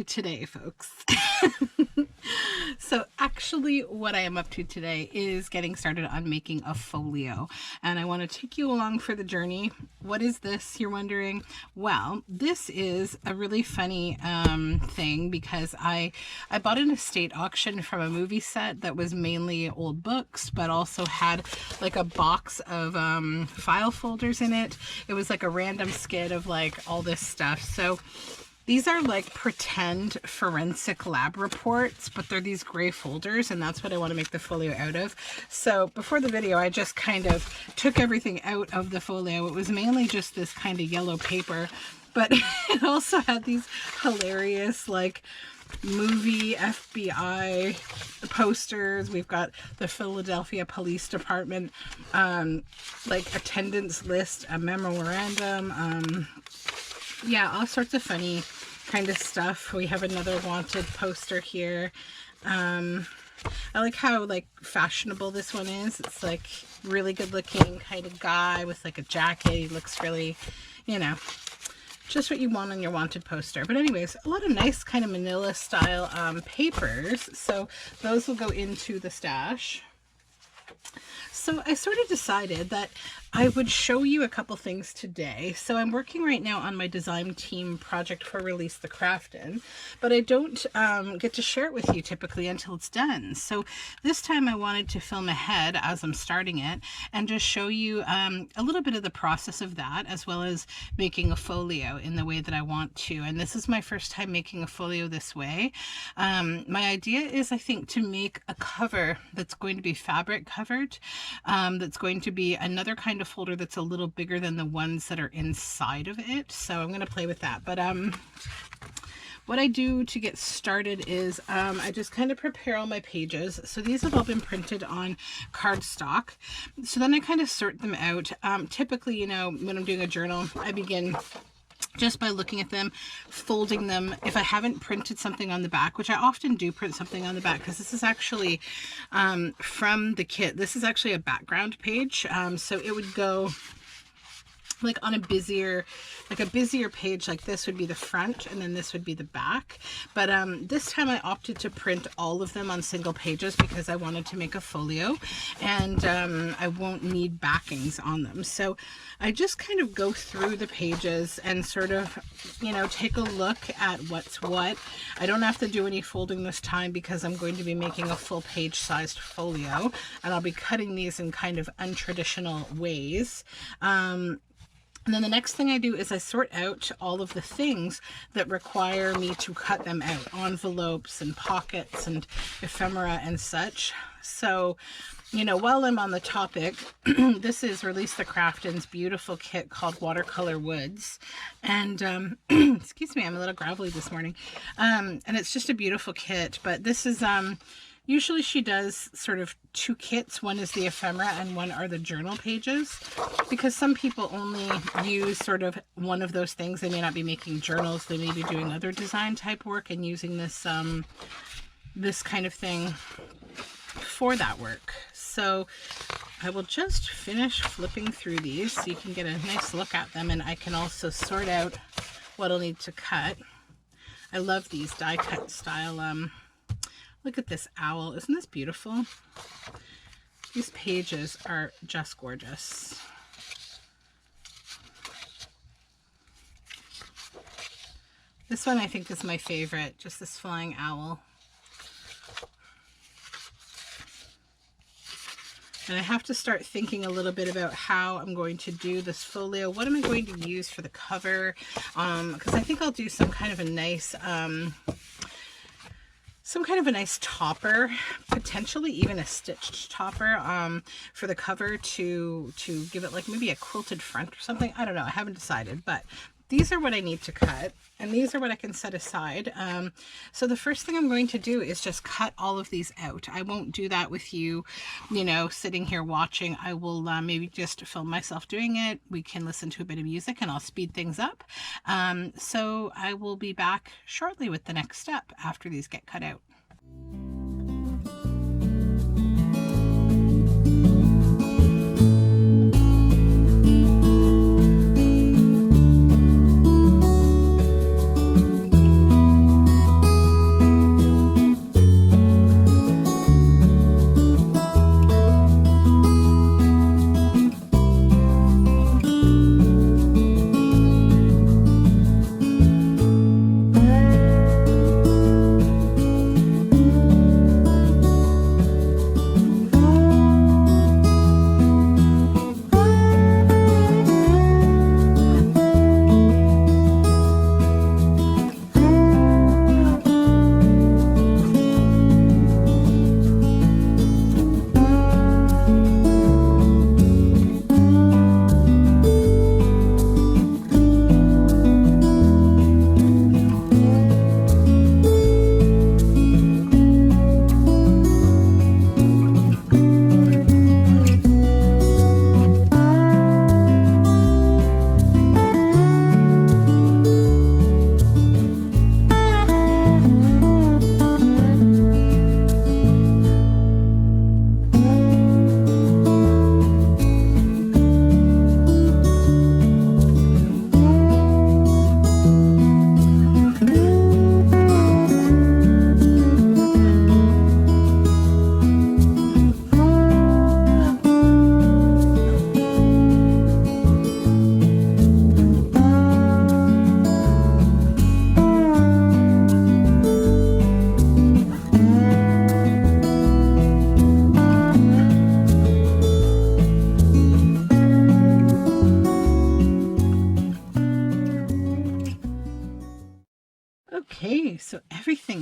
to today, folks. So actually what I am up to today is getting started on making a folio, and I want to take you along for the journey. What is this, you're wondering? Well, this is a really funny thing because I bought an estate auction from a movie set that was mainly old books, but also had like a box of file folders in it. It was like a random skid of like all this stuff. So these are like pretend forensic lab reports, but they're these gray folders, and that's what I want to make the folio out of. So before the video, I just kind of took everything out of the folio. It was mainly just this kind of yellow paper, but it also had these hilarious like movie FBI posters. We've got the Philadelphia Police Department like attendance list, a memorandum, yeah, all sorts of funny kind of stuff. We have another wanted poster here. I like how like fashionable this one is. It's like really good looking kind of guy with like a jacket. He looks really, you know, just what you want on your wanted poster. But anyways, a lot of nice kind of manila style papers. So those will go into the stash. So I sort of decided that I would show you a couple things today. So I'm working right now on my design team project for Release the Craft In, but I don't get to share it with you typically until it's done. So this time I wanted to film ahead as I'm starting it and just show you a little bit of the process of that, as well as making a folio in the way that I want to. And this is my first time making a folio this way. My idea is, I think, to make a cover that's going to be fabric covered, that's going to be another kind of folder that's a little bigger than the ones that are inside of it. So I'm going to play with that. But what I do to get started is I just kind of prepare all my pages. So these have all been printed on cardstock. So then I kind of sort them out. Typically, you know, when I'm doing a journal, I begin just by looking at them, folding them. If I haven't printed something on the back, which I often do print something on the back, because this is actually from the kit. This is actually a background page. So it would go like on a busier page, like this would be the front and then this would be the back. But this time I opted to print all of them on single pages because I wanted to make a folio, and I won't need backings on them. So I just kind of go through the pages and sort of, you know, take a look at what's what. I don't have to do any folding this time because I'm going to be making a full page sized folio, and I'll be cutting these in kind of untraditional ways. And then the next thing I do is I sort out all of the things that require me to cut them out. Envelopes and pockets and ephemera and such. So, you know, while I'm on the topic, this is Release the Craft In's beautiful kit called Watercolour Woods. And, excuse me, I'm a little gravelly this morning. And it's just a beautiful kit. But this is, usually she does sort of two kits. One is the ephemera and one are the journal pages, because some people only use sort of one of those things. They may not be making journals. They may be doing other design type work and using this, this kind of thing for that work. So I will just finish flipping through these so you can get a nice look at them, and I can also sort out what I'll need to cut. I love these die cut style, look at this owl. Isn't this beautiful? These pages are just gorgeous. This one I think is my favorite, just this flying owl. And I have to start thinking a little bit about how I'm going to do this folio. What am I going to use for the cover? Because I think I'll do some kind of a nice topper, potentially even a stitched topper for the cover to give it like maybe a quilted front or something. I don't know. I haven't decided, but these are what I need to cut, and these are what I can set aside. So the first thing I'm going to do is just cut all of these out. I won't do that with you, you know, sitting here watching. I will maybe just film myself doing it. We can listen to a bit of music and I'll speed things up. So I will be back shortly with the next step after these get cut out.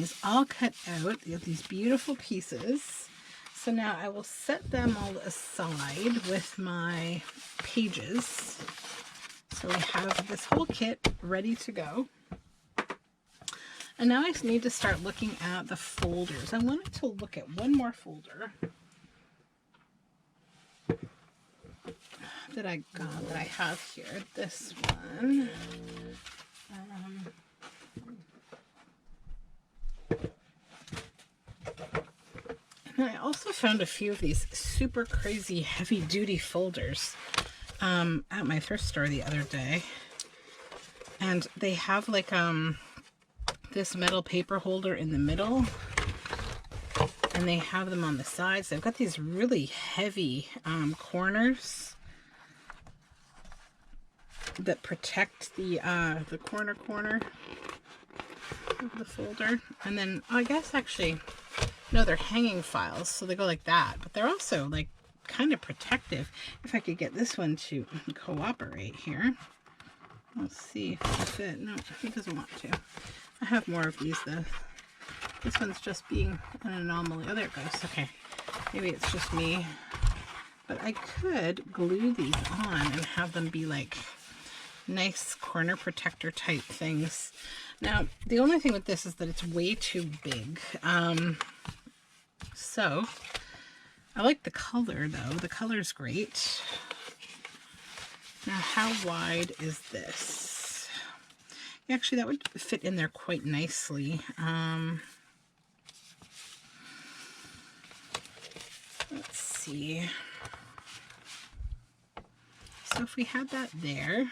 these all cut out. You have these beautiful pieces. So now I will set them all aside with my pages. So we have this whole kit ready to go. And now I need to start looking at the folders. I wanted to look at one more folder that I got, that I have here. This one. And I also found a few of these super crazy heavy duty folders at my thrift store the other day. And they have like this metal paper holder in the middle, and they have them on the sides. They've got these really heavy corners that protect the corner of the folder. And then I guess actually, no, they're hanging files, so they go like that, but they're also like kind of protective. If I could get this one to cooperate here. Let's see if it, no, he doesn't want to. I have more of these though. This one's just being an anomaly. Oh, there it goes. Okay, maybe it's just me. But I could glue these on and have them be like nice corner protector type things. Now, the only thing with this is that it's way too big. So, I like the color though. The color's great. Now, how wide is this? Actually, that would fit in there quite nicely. Let's see. So if we had that there,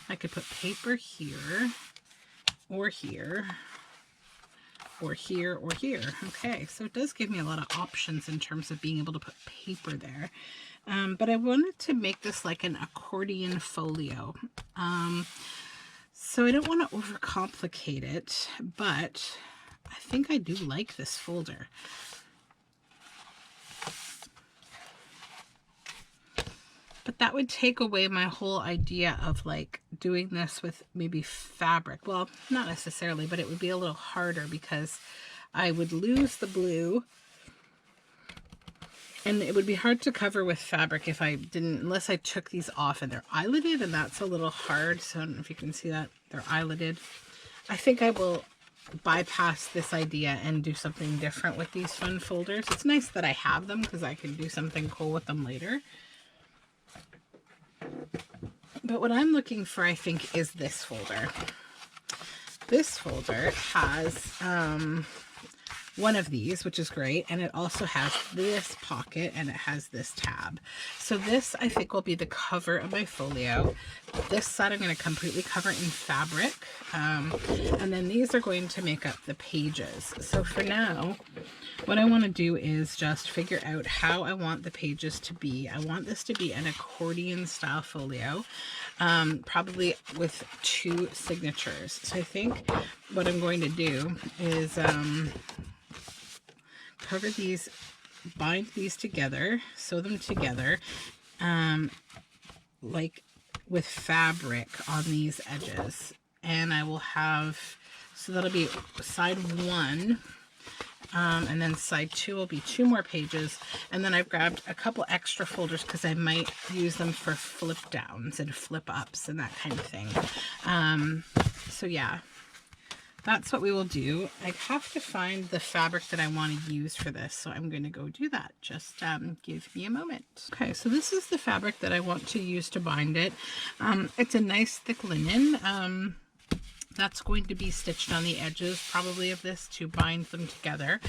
I could put paper here, or here, or here, or here. Okay, so it does give me a lot of options in terms of being able to put paper there. But I wanted to make this like an accordion folio. So I don't want to overcomplicate it, but I think I do like this folder. But that would take away my whole idea of like doing this with maybe fabric. Well, not necessarily, but it would be a little harder because I would lose the blue. And it would be hard to cover with fabric if I didn't, unless I took these off, and they're eyeleted, and that's a little hard. So I don't know if you can see that. They're eyeleted. I think I will bypass this idea and do something different with these fun folders. It's nice that I have them because I can do something cool with them later. But what I'm looking for, I think, is this folder. This folder has one of these, which is great, and it also has this pocket, and it has this tab. So this, I think, will be the cover of my folio. This side I'm going to completely cover in fabric, and then these are going to make up the pages. So for now, what I want to do is just figure out how I want the pages to be. I want this to be an accordion style folio, probably with 2 signatures. So I think what I'm going to do is cover these, bind these together, sew them together, like with fabric on these edges. And I will have, so that'll be side 1, and then side 2 will be 2 more pages. And then I've grabbed a couple extra folders because I might use them for flip downs and flip ups and that kind of thing. So yeah. That's what we will do. I have to find the fabric that I want to use for this, so I'm going to go do that. Just give me a moment. Okay, so this is the fabric that I want to use to bind it. It's a nice thick linen. That's going to be stitched on the edges probably of this to bind them together.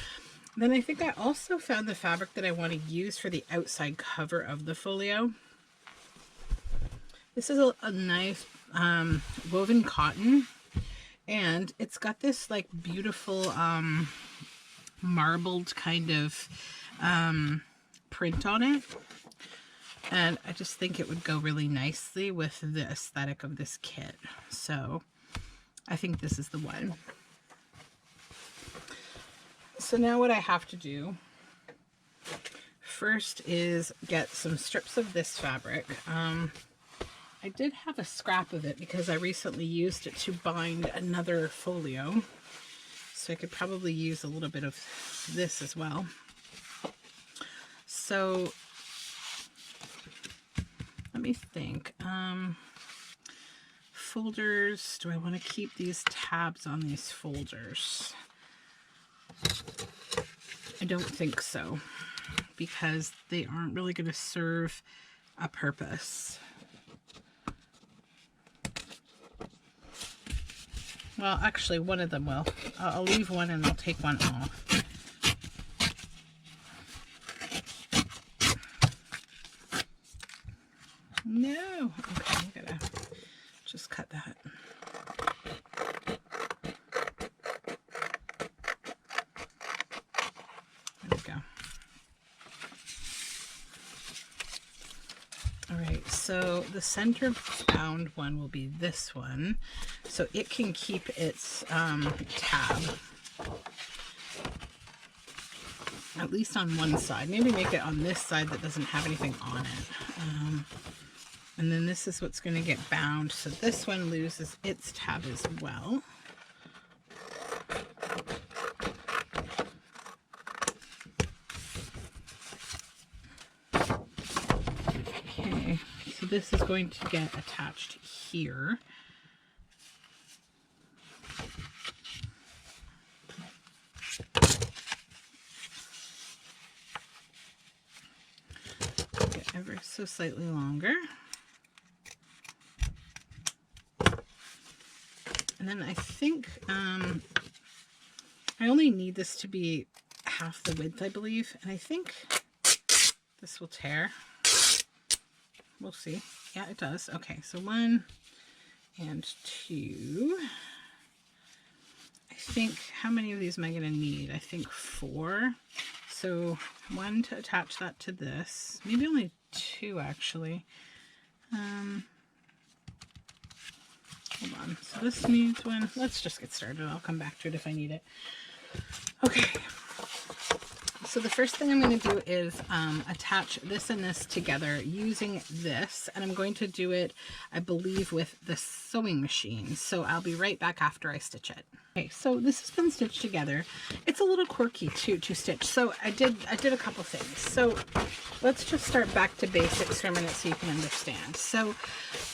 Then I think I also found the fabric that I want to use for the outside cover of the folio. This is a nice woven cotton. And it's got this like beautiful marbled kind of print on it. And I just think it would go really nicely with the aesthetic of this kit. So I think this is the one. So now what I have to do first is get some strips of this fabric. I did have a scrap of it because I recently used it to bind another folio. So I could probably use a little bit of this as well. So let me think. Folders, do I want to keep these tabs on these folders? I don't think so, because they aren't really going to serve a purpose. Well, actually, one of them will. I'll leave one and I'll take one off. No. Okay, I'm gonna just cut that. There we go. All right, so the center bound one will be this one, so it can keep its tab, at least on one side. Maybe make it on this side that doesn't have anything on it. And then this is what's going to get bound, so this one loses its tab as well. Okay, so this is going to get attached here. Get ever so slightly longer. And then I think I only need this to be half the width, I believe. And I think this will tear. We'll see. Yeah, it does. Okay, so 1 and 2. I think, how many of these am I going to need? I think 4. So 1 to attach that to this. Maybe only 2, actually. Hold on. So this needs one. Let's just get started. I'll come back to it if I need it. Okay. So the first thing I'm going to do is attach this and this together using this. And I'm going to do it, I believe, with the sewing machine. So I'll be right back after I stitch it. Okay, so this has been stitched together. It's a little quirky to stitch. So I did a couple things. So let's just start back to basics for a minute so you can understand. So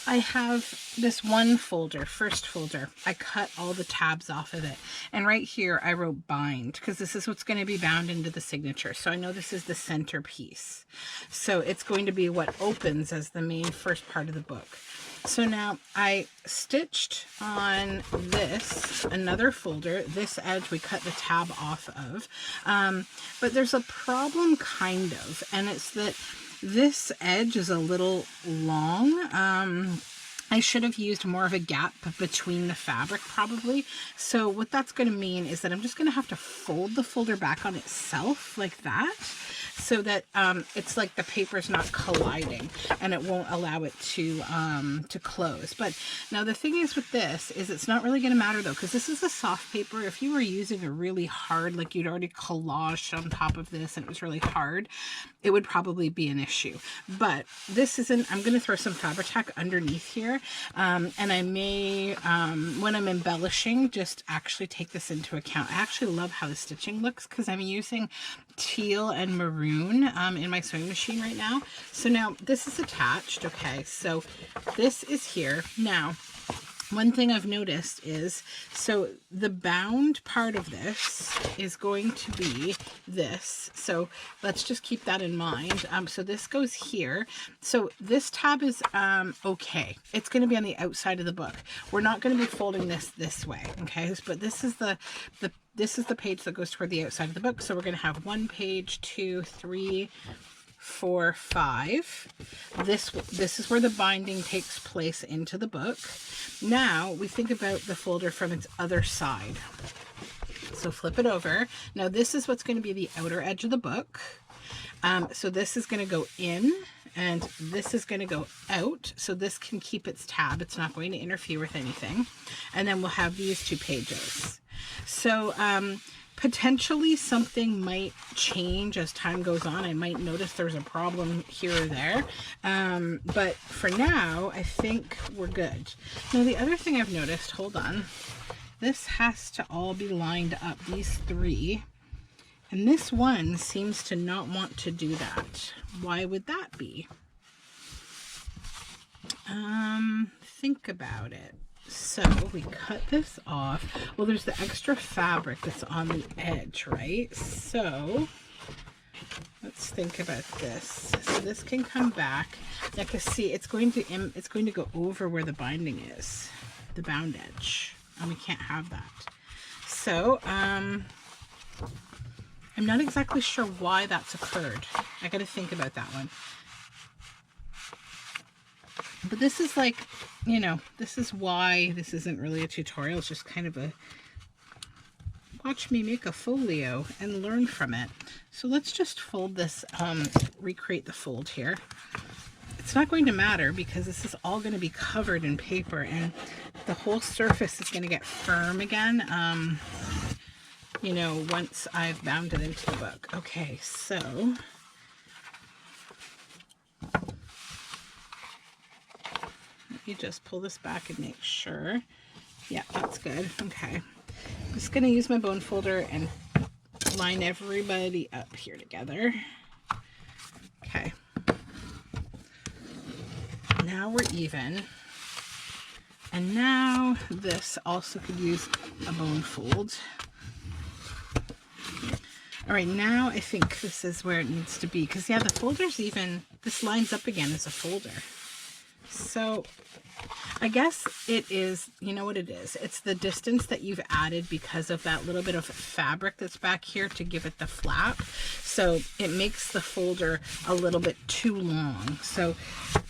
I have this one folder, first folder. I cut all the tabs off of it. And right here I wrote bind because this is what's going to be bound into the signature. So I know this is the center piece. So it's going to be what opens as the main first part of the book. So now I stitched on this, another folder, this edge we cut the tab off of, but there's a problem kind of, and it's that this edge is a little long. I should have used more of a gap between the fabric probably. So what that's going to mean is that I'm just going to have to fold the folder back on itself like that, so that it's like the paper's not colliding and it won't allow it to close. But now the thing is with this is it's not really going to matter though, because this is a soft paper. If you were using a really hard, like you'd already collaged on top of this and it was really hard, it would probably be an issue. But this isn't. I'm going to throw some Fabri-Tac underneath here, and I may, when I'm embellishing, just actually take this into account. I actually love how the stitching looks because I'm using teal and maroon in my sewing machine right now. So now this is attached. Okay, so this is here. Now, one thing I've noticed is, so the bound part of this is going to be this. So let's just keep that in mind. So this goes here. So this tab is okay. It's going to be on the outside of the book. We're not going to be folding this way. Okay, but this is the page that goes toward the outside of the book. So we're going to have 1 page, 2, 3, 4, 5. This is where the binding takes place into the book. Now we think about the folder from its other side. So flip it over. Now this is what's going to be the outer edge of the book. So this is going to go in and this is going to go out. So this can keep its tab. It's not going to interfere with anything. And then we'll have these 2 pages. So Potentially something might change as time goes on. I might notice there's a problem here or there. But for now, I think we're good. Now, the other thing I've noticed, hold on, this has to all be lined up, these three. And this one seems to not want to do that. Why would that be? Think about it. So we cut this off. Well, there's the extra fabric that's on the edge, right? So let's think about this. So this can come back. Now, cause see, it's going to go over where the binding is, the bound edge, and we can't have that. So I'm not exactly sure why that's occurred. I got to think about that one. But this is like, you know, this is why this isn't really a tutorial. It's just kind of a watch me make a folio and learn from it. So let's just fold this, recreate the fold here. It's not going to matter because this is all going to be covered in paper and the whole surface is going to get firm again, you know, once I've bound it into the book. Okay, so you just pull this back and make sure. Yeah, that's good. Okay. I'm just going to use my bone folder and line everybody up here together. Okay. Now we're even. And now this also could use a bone fold. All right, now I think this is where it needs to be. Because, yeah, the folder's even, this lines up again as a folder. So I guess it is, you know what it is? It's the distance that you've added because of that little bit of fabric that's back here to give it the flap. So it makes the folder a little bit too long. So,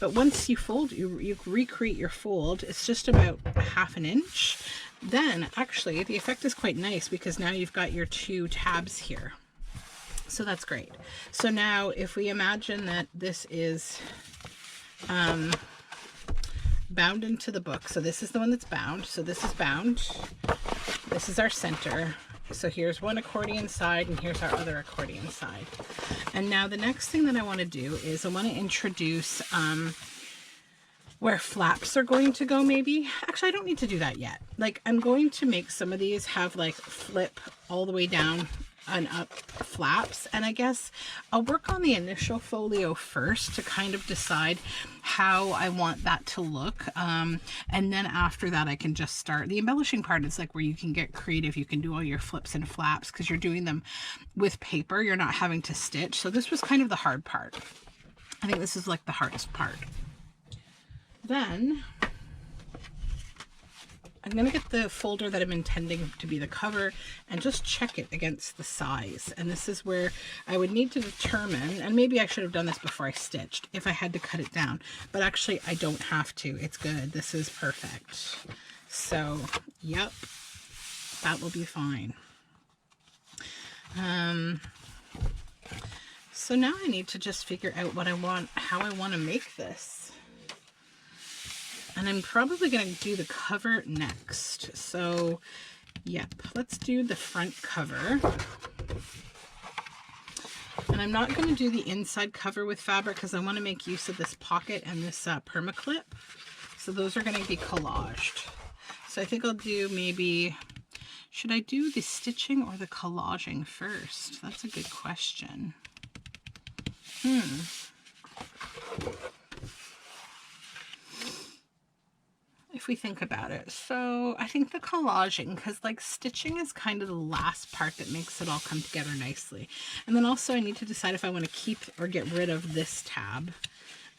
but once you fold, you recreate your fold, it's just about 1/2 inch. Then actually the effect is quite nice because now you've got your 2 tabs here. So that's great. So now if we imagine that this is, bound into the book. So this is the one that's bound. So this is bound. This is our center. So here's one accordion side and here's our other accordion side. And now the next thing that I want to do is I want to introduce where flaps are going to go maybe. Actually, I don't need to do that yet. Like I'm going to make some of these have like flip all the way down and up flaps, and I guess I'll work on the initial folio first to kind of decide how I want that to look, and then after that I can just start. The embellishing part is like where you can get creative. You can do all your flips and flaps because you're doing them with paper. You're not having to stitch. So this was kind of the hard part. I think this is like the hardest part. Then I'm going to get the folder that I'm intending to be the cover and just check it against the size. And this is where I would need to determine, and maybe I should have done this before I stitched if I had to cut it down, but actually I don't have to. It's good. This is perfect. So, yep, that will be fine. So now I need to just figure out what I want, how I want to make this. And I'm probably going to do the cover next. So, yep, let's do the front cover. And I'm not going to do the inside cover with fabric because I want to make use of this pocket and this permaclip. So those are going to be collaged. So I think I'll do maybe, should I do the stitching or the collaging first? That's a good question. If we think about it. So I think the collaging, because like stitching is kind of the last part that makes it all come together nicely. And then also I need to decide if I want to keep or get rid of this tab.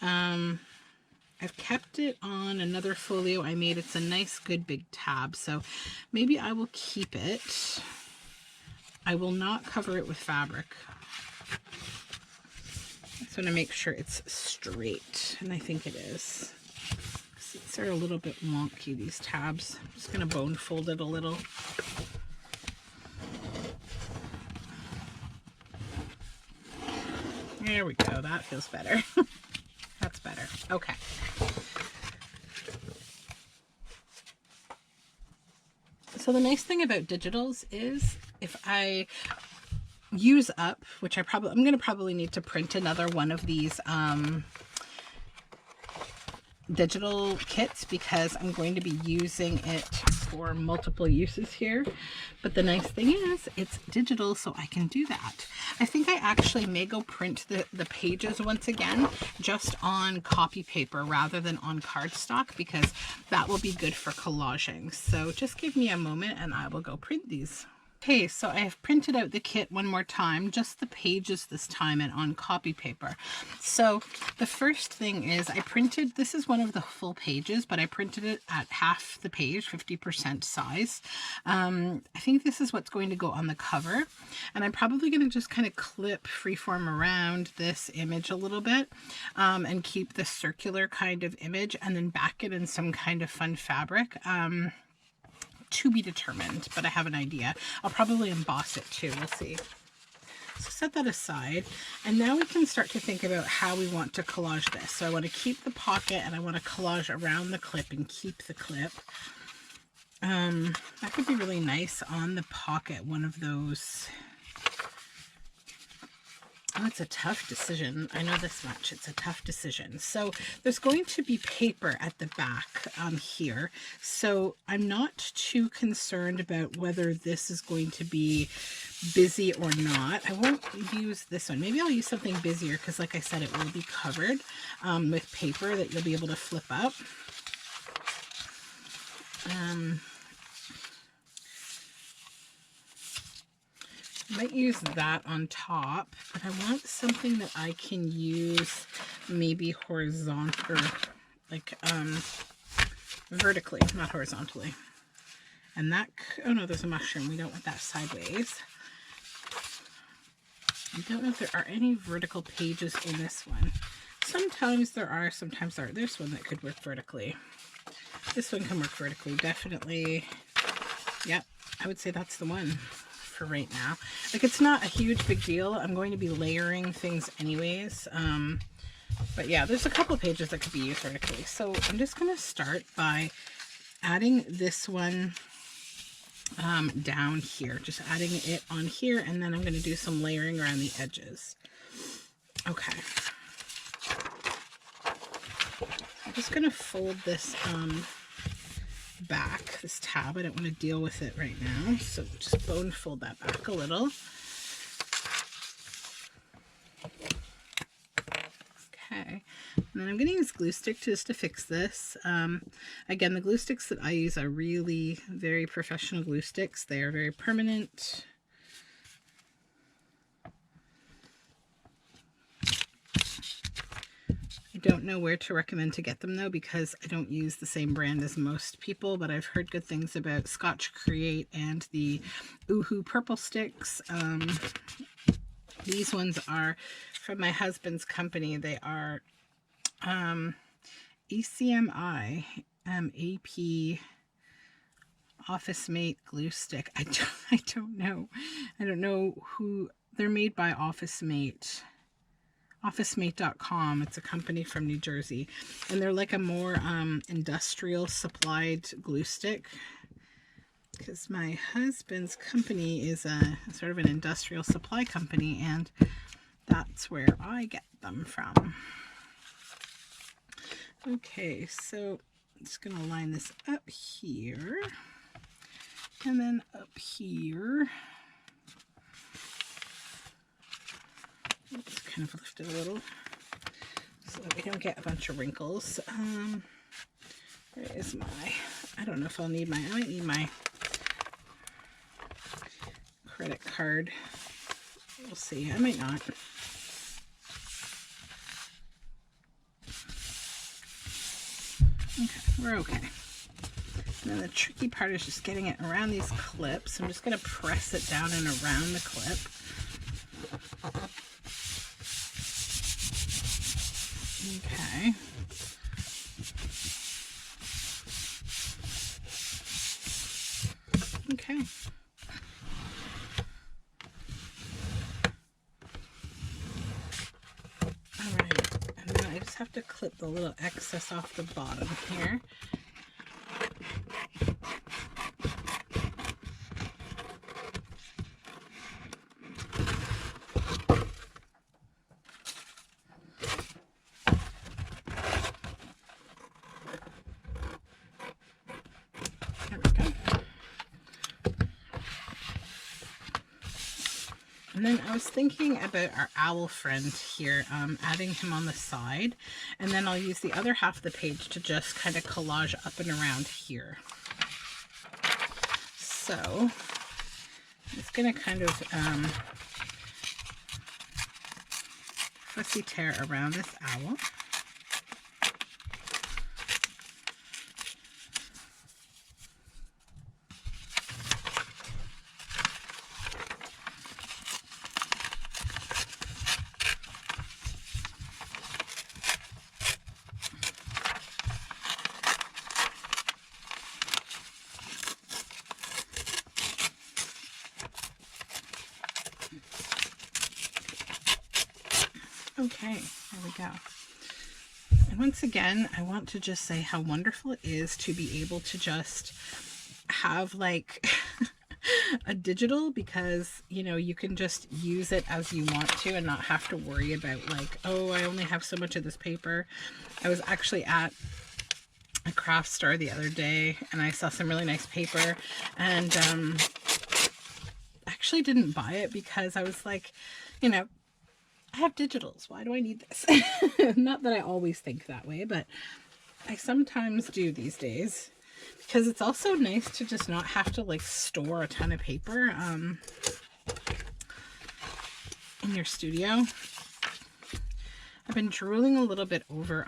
I've kept it on another folio I made. It's a nice good big tab, so maybe I will keep it. I will not cover it with fabric. I just want to make sure it's straight, and I think it is. These are a little bit wonky, these tabs. I'm just going to bone fold it a little. There we go. That feels better. That's better. Okay. So the nice thing about digitals is if I use up, which I'm going to probably need to print another one of these digital kits, because I'm going to be using it for multiple uses here. But the nice thing is it's digital, so I can do that. I think I actually may go print the pages once again, just on copy paper rather than on cardstock, because that will be good for collaging. So just give me a moment and I will go print these. Okay, so I have printed out the kit one more time, just the pages this time and on copy paper. So the first thing is I printed, this is one of the full pages, but I printed it at half the page, 50% size. I think this is what's going to go on the cover. And I'm probably going to just kind of clip freeform around this image a little bit and keep the circular kind of image and then back it in some kind of fun fabric. To be determined, but I have an idea. I'll probably emboss it too. We'll see. So set that aside, and now we can start to think about how we want to collage this. So I want to keep the pocket, and I want to collage around the clip and keep the clip. That could be really nice on the pocket, one of those. Oh, it's a tough decision. I know this much. It's a tough decision. So there's going to be paper at the back here. So I'm not too concerned about whether this is going to be busy or not. I won't use this one. Maybe I'll use something busier because, like I said, it will be covered with paper that you'll be able to flip up. I might use that on top, but I want something that I can use maybe horizontal, like vertically, not horizontally. And that, oh no, there's a mushroom. We don't want that sideways. I don't know if there are any vertical pages in this one. Sometimes there are, sometimes there are. There's one that could work vertically. This one can work vertically, definitely. Yep, I would say that's the one for right now. Like, it's not a huge big deal. I'm going to be layering things anyways. But yeah, there's a couple pages that could be used vertically. So I'm just going to start by adding this one down here, just adding it on here, and then I'm going to do some layering around the edges. Okay. I'm just going to fold this back, this tab. I don't want to deal with it right now, so just bone fold that back a little. Okay, and then I'm going to use glue stick just to fix this. Again, the glue sticks that I use are really very professional glue sticks. They are very permanent. Don't know where to recommend to get them though, because I don't use the same brand as most people, but I've heard good things about Scotch Create and the Oohoo purple sticks. These ones are from my husband's company. They are ECMI AP Office Mate glue stick. I don't know. I don't know who they're made by Office Mate. OfficeMate.com. It's a company from New Jersey, and they're like a more industrial supplied glue stick, because my husband's company is a sort of an industrial supply company, and that's where I get them from. Okay, so I'm just going to line this up here and then up here. Just kind of lift it a little so that we don't get a bunch of wrinkles. Where is my, I don't know if I'll need my, I might need my credit card. We'll see. I might not. Okay, we're okay. And then the tricky part is just getting it around these clips. I'm just going to press it down and around the clip. Okay. Okay. All right. And then I just have to clip the little excess off the bottom here. And then I was thinking about our owl friend here, adding him on the side, and then I'll use the other half of the page to just kind of collage up and around here. So it's going to kind of fussy tear around this owl. Okay, there we go. And once again, I want to just say how wonderful it is to be able to just have like a digital, because you know, you can just use it as you want to and not have to worry about like, oh, I only have so much of this paper. I was actually at a craft store the other day and I saw some really nice paper, and actually didn't buy it because I was like, you know, I have digitals. Why do I need this? Not that I always think that way, but I sometimes do these days, because it's also nice to just not have to like store a ton of paper in your studio. I've been drooling a little bit over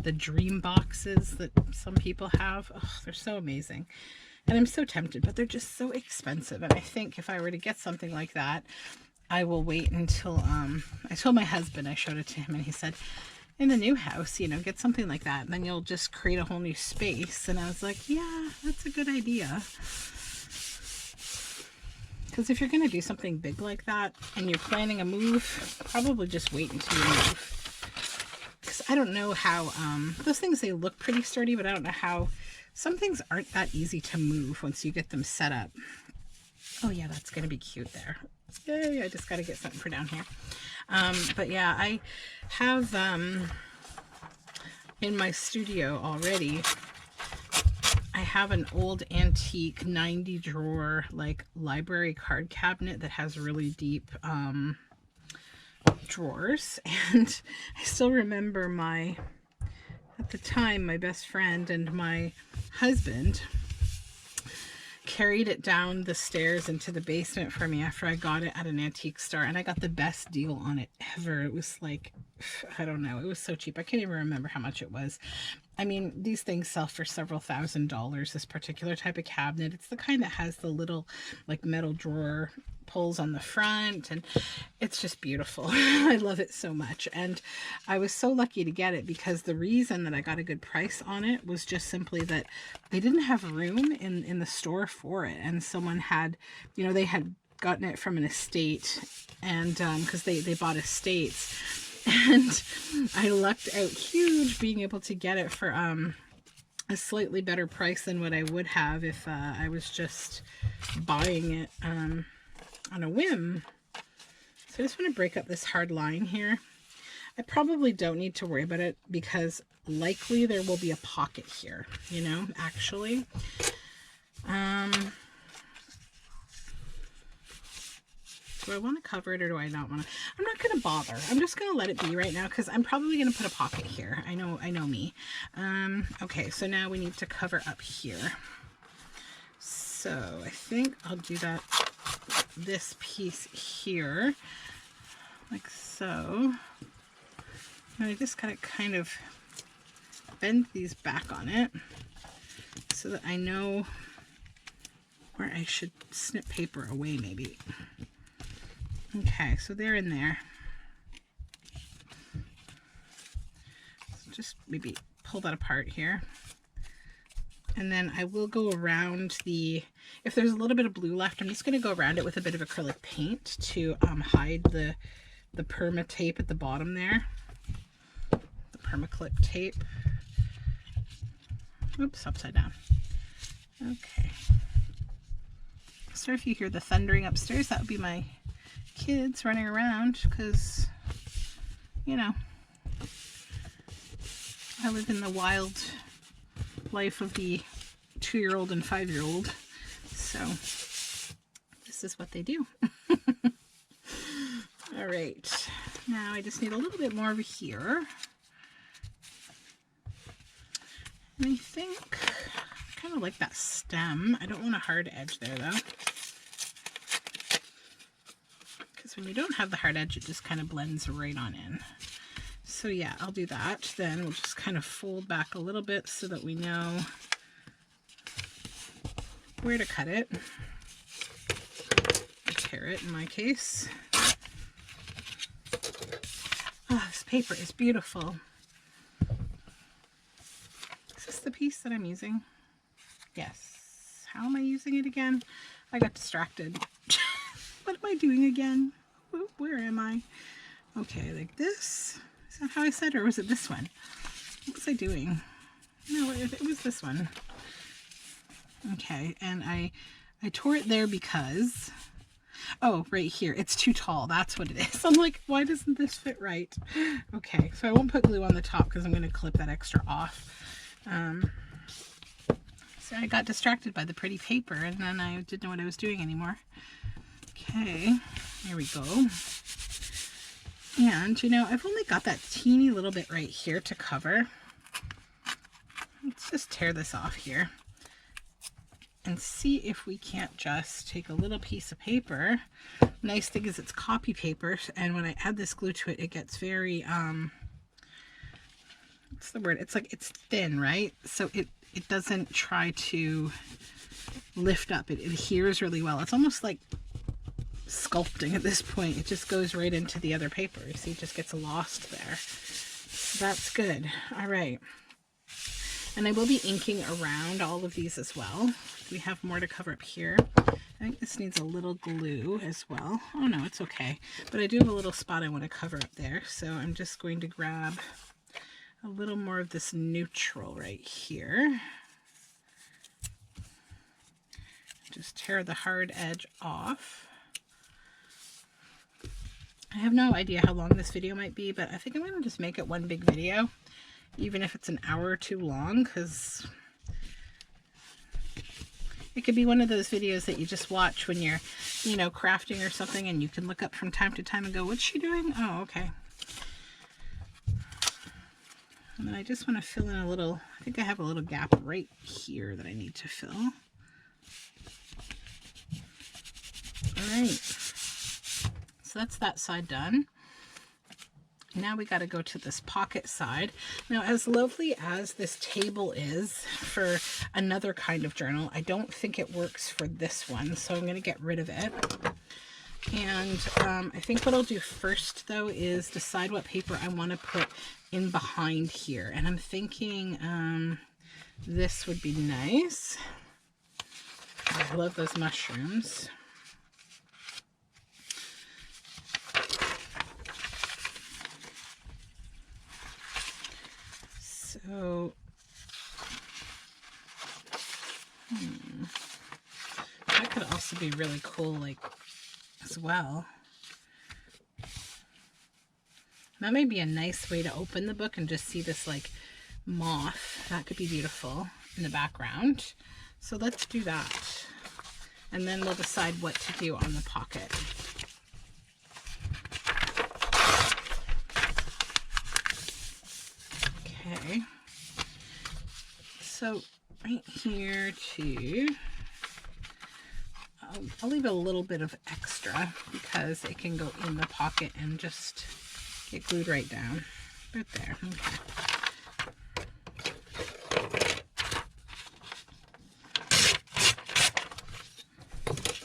the dream boxes that some people have. Oh, they're so amazing. And I'm so tempted, but they're just so expensive. And I think if I were to get something like that, I will wait until, I told my husband, I showed it to him, and he said, in the new house, you know, get something like that, and then you'll just create a whole new space. And I was like, yeah, that's a good idea. Because if you're going to do something big like that, and you're planning a move, probably just wait until you move. Because I don't know how, those things, they look pretty sturdy, but I don't know how, some things aren't that easy to move once you get them set up. Oh yeah, that's going to be cute there. Yay, I just got to get something for down here. But yeah, I have in my studio already, I have an old antique 90 drawer like library card cabinet that has really deep drawers. And I still remember at the time, my best friend and my husband carried it down the stairs into the basement for me after I got it at an antique store, and I got the best deal on it ever. It was like, I don't know, it was so cheap. I can't even remember how much it was. I mean, these things sell for several $1,000s, this particular type of cabinet. It's the kind that has the little like metal drawer pulls on the front, and it's just beautiful. I love it so much. And I was so lucky to get it, because the reason that I got a good price on it was just simply that they didn't have room in the store for it, and someone had, you know, they had gotten it from an estate, and because they bought estates, and I lucked out huge being able to get it for a slightly better price than what I would have if I was just buying it on a whim. So I just want to break up this hard line here. I probably don't need to worry about it, because likely there will be a pocket here, you know, actually. Do I want to cover it, or do I not want to? I'm not going to bother. I'm just going to let it be right now, because I'm probably going to put a pocket here. I know me. Okay, so now we need to cover up here. So I think I'll do this piece here, like so. And I just got to kind of bend these back on it so that I know where I should snip paper away, maybe. Okay, so they're in there. So just maybe pull that apart here. And then I will go around if there's a little bit of blue left, I'm just going to go around it with a bit of acrylic paint to hide the perma tape at the bottom there. The permaclip tape. Oops, upside down. Okay. So if you hear the thundering upstairs, that would be my kids running around, because, you know, I live in the wild life of the 2-year-old and 5-year-old, so this is what they do. right, now I just need a little bit more over here. And I think I kind of like that stem. I don't want a hard edge there though, because when you don't have the hard edge, it just kind of blends right on in. So yeah, I'll do that. Then we'll just kind of fold back a little bit so that we know where to cut it. A carrot in my case. Oh, this paper is beautiful. Is this the piece that I'm using? Yes. How am I using it again? I got distracted. What am I doing again? Where am I? Okay, like this. Is that how I said, or was it this one? What was I doing? No, it was this one. Okay, and I tore it there because, oh, right here, it's too tall. That's what it is. I'm like, why doesn't this fit right? Okay, so I won't put glue on the top because I'm going to clip that extra off. So I got distracted by the pretty paper, and then I didn't know what I was doing anymore. Okay, here we go. And, you know, I've only got that teeny little bit right here to cover. Let's just tear this off here and see if we can't just take a little piece of paper. Nice thing is it's copy paper, and when I add this glue to it, it gets very, what's the word? It's like, it's thin, right? So it doesn't try to lift up. It adheres really well. It's almost like sculpting at this point. It just goes right into the other paper. You see, it just gets lost there. So that's good. All right. And I will be inking around all of these as well. We have more to cover up here. I think this needs a little glue as well. Oh no, it's okay. But I do have a little spot I want to cover up there. So I'm just going to grab a little more of this neutral right here. Just tear the hard edge off. I have no idea how long this video might be, but I think I'm going to just make it one big video, even if it's an hour or two long, because it could be one of those videos that you just watch when you're, you know, crafting or something, and you can look up from time to time and go, what's she doing? Oh, okay. And then I just want to fill in a little, I think I have a little gap right here that I need to fill. All right. So that's that side done. Now we got to go to this pocket side. Now, as lovely as this table is for another kind of journal, I don't think it works for this one, so I'm going to get rid of it. And I think what I'll do first, though, is decide what paper I want to put in behind here. And I'm thinking this would be nice. I love those mushrooms. So, that could also be really cool, like, as well. That may be a nice way to open the book and just see this, like, moth. That could be beautiful in the background. So let's do that. And then we'll decide what to do on the pocket. Okay. So right here too, I'll leave a little bit of extra because it can go in the pocket and just get glued right down. Right there. Okay.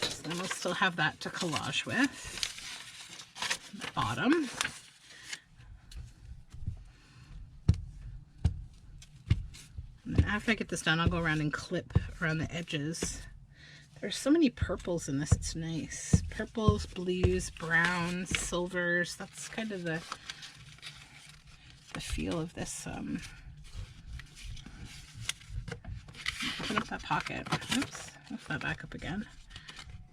So then we'll still have that to collage with. The bottom. After I get this done, I'll go around and clip around the edges. There's so many purples in this, it's nice. Purples, blues, browns, silvers. That's kind of the feel of this. Open up that pocket. Oops, lift that back up again.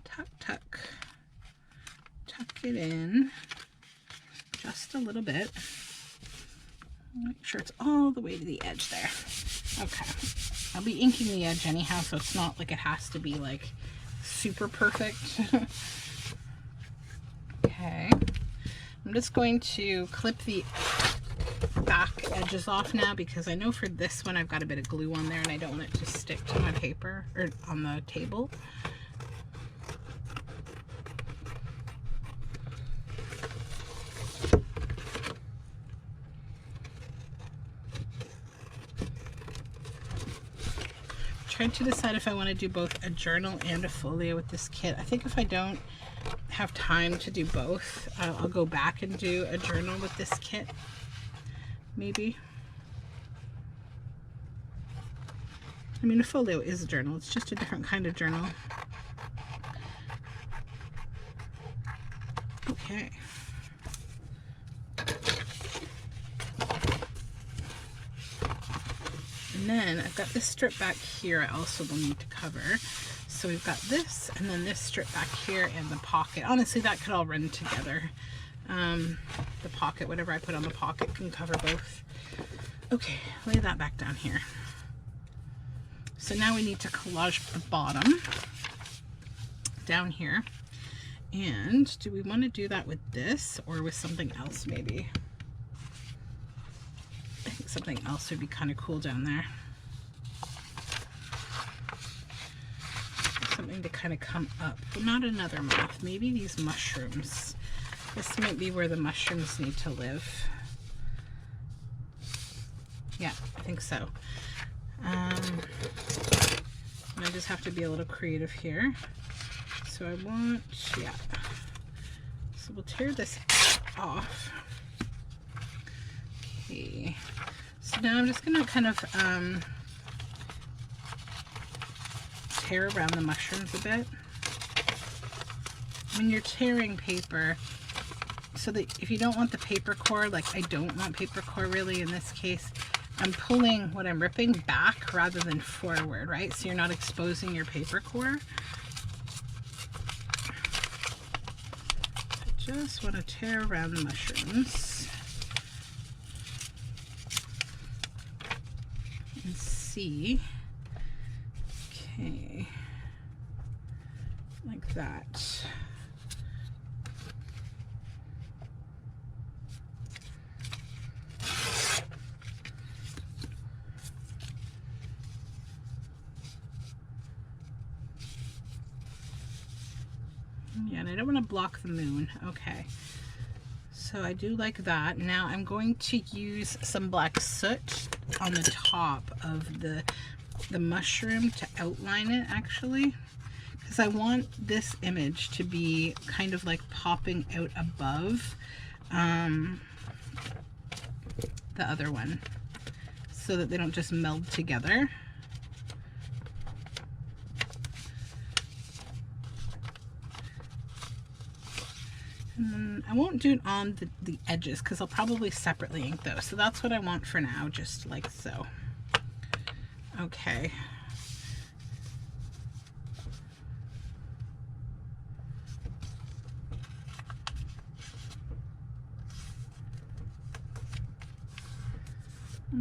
Tuck, tuck. Tuck it in just a little bit. Make sure it's all the way to the edge there. Okay, I'll be inking the edge anyhow, so it's not like it has to be like super perfect. Okay, I'm just going to clip the back edges off now, because I know for this one I've got a bit of glue on there and I don't want it to stick to my paper or on the table. Trying to decide if I want to do both a journal and a folio with this kit. I think if I don't have time to do both, I'll go back and do a journal with this kit, maybe. I mean, a folio is a journal, it's just a different kind of journal. Okay. And then I've got this strip back here I also will need to cover. So we've got this and then this strip back here and the pocket. Honestly, that could all run together. The pocket, whatever I put on the pocket can cover both. Okay, lay that back down here. So now we need to collage the bottom down here. And do we want to do that with this or with something else maybe? I think something else would be kind of cool down there. Something to kind of come up, but not another moth. Maybe these mushrooms. This might be where the mushrooms need to live. Yeah, I think so. I just have to be a little creative here. So I want, yeah. So we'll tear this off. Okay. So now I'm just gonna kind of tear around the mushrooms a bit. When you're tearing paper, so that if you don't want the paper core, like I don't want paper core really in this case, I'm pulling what I'm ripping back rather than forward, right? So you're not exposing your paper core. I just want to tear around the mushrooms and see. Okay, like that. Yeah, and I don't want to block the moon. Okay, so I do like that. Now I'm going to use some black soot on the top of the mushroom to outline it, actually, because I want this image to be kind of like popping out above the other one, so that they don't just meld together. And I won't do it on the edges because I'll probably separately ink those. So that's what I want for now, just like so. Okay.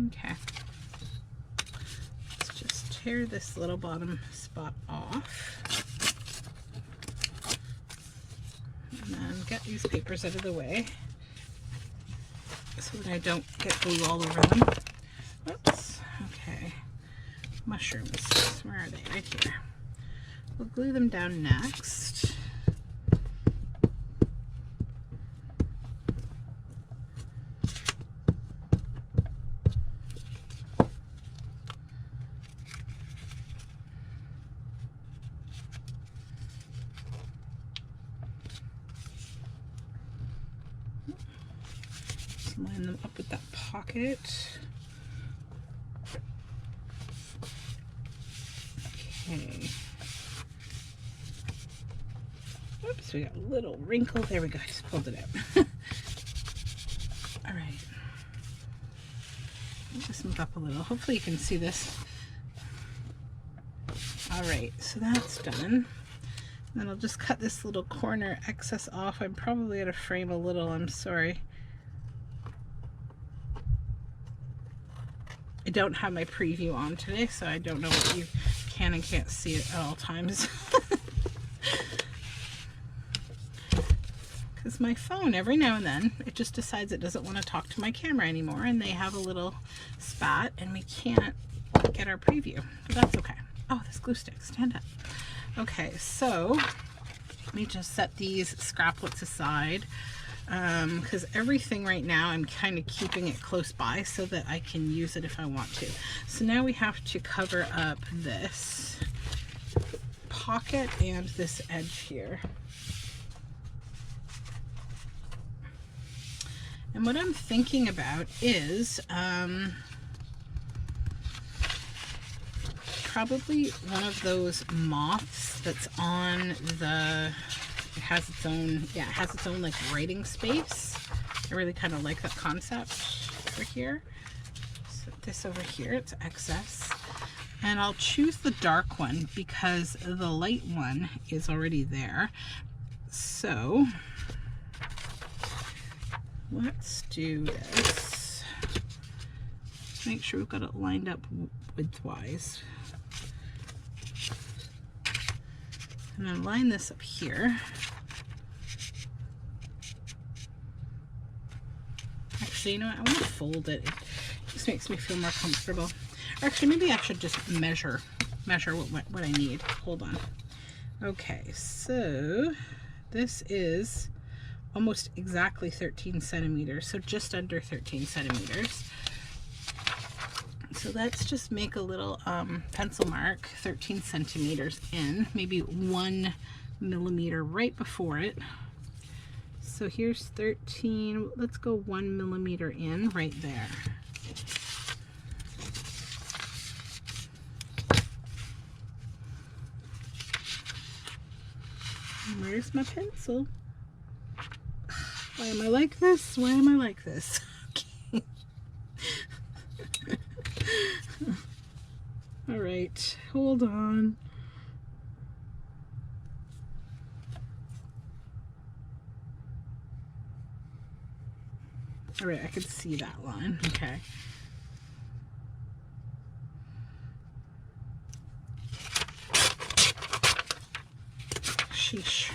Okay. Let's just tear this little bottom spot off. And then get these papers out of the way so that I don't get glue all over them. Whoops. Okay. Mushrooms. Where are they? Right here. We'll glue them down next. Just line them up with that pocket. Okay. Oops, we got a little wrinkle. There we go. I just pulled it out. All right. Let's just move up a little. Hopefully you can see this. All right, so that's done. Then I'll just cut this little corner excess off. I'm probably going to frame a little. I'm sorry. I don't have my preview on today, so I don't know what you can and can't see it at all times. Because because my phone, every now and then, it just decides it doesn't want to talk to my camera anymore, and they have a little spat, and we can't get our preview. But that's okay. Oh, this glue stick, stand up. Okay, so let me just set these scraplets aside, because everything right now I'm kind of keeping it close by so that I can use it if I want to. So now we have to cover up this pocket and this edge here. And what I'm thinking about is probably one of those moths that's on the, it has its own like writing space. I really kind of like that concept over here. So this over here, it's excess. And I'll choose the dark one because the light one is already there. So let's do this. Make sure we've got it lined up widthwise. And then line this up here. Actually, you know what? I want to fold it. It just makes me feel more comfortable. Or actually, maybe I should just measure what I need. Hold on. Okay, so this is almost exactly 13 centimeters, so just under 13 centimeters. So let's just make a little pencil mark 13 centimeters in, maybe 1 millimeter right before it. So here's 13, let's go 1 millimeter in right there. Where's my pencil? Why am I like this? Why am I like this? Okay. All right, hold on. All right, I can see that line. Okay. Sheesh.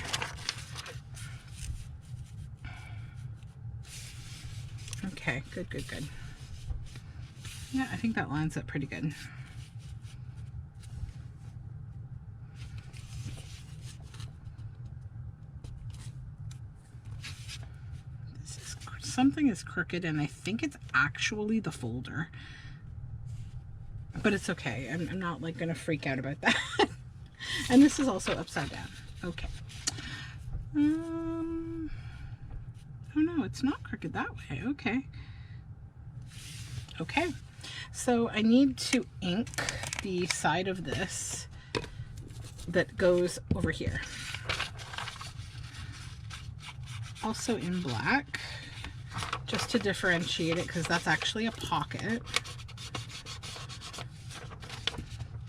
Okay, good. Yeah, I think that lines up pretty good. Something is crooked, and I think it's actually the folder. But it's okay. I'm not like gonna freak out about that. And this is also upside down. Okay. Oh no, it's not crooked that way. Okay. Okay. So I need to ink the side of this that goes over here. Also in black, just to differentiate it, because that's actually a pocket.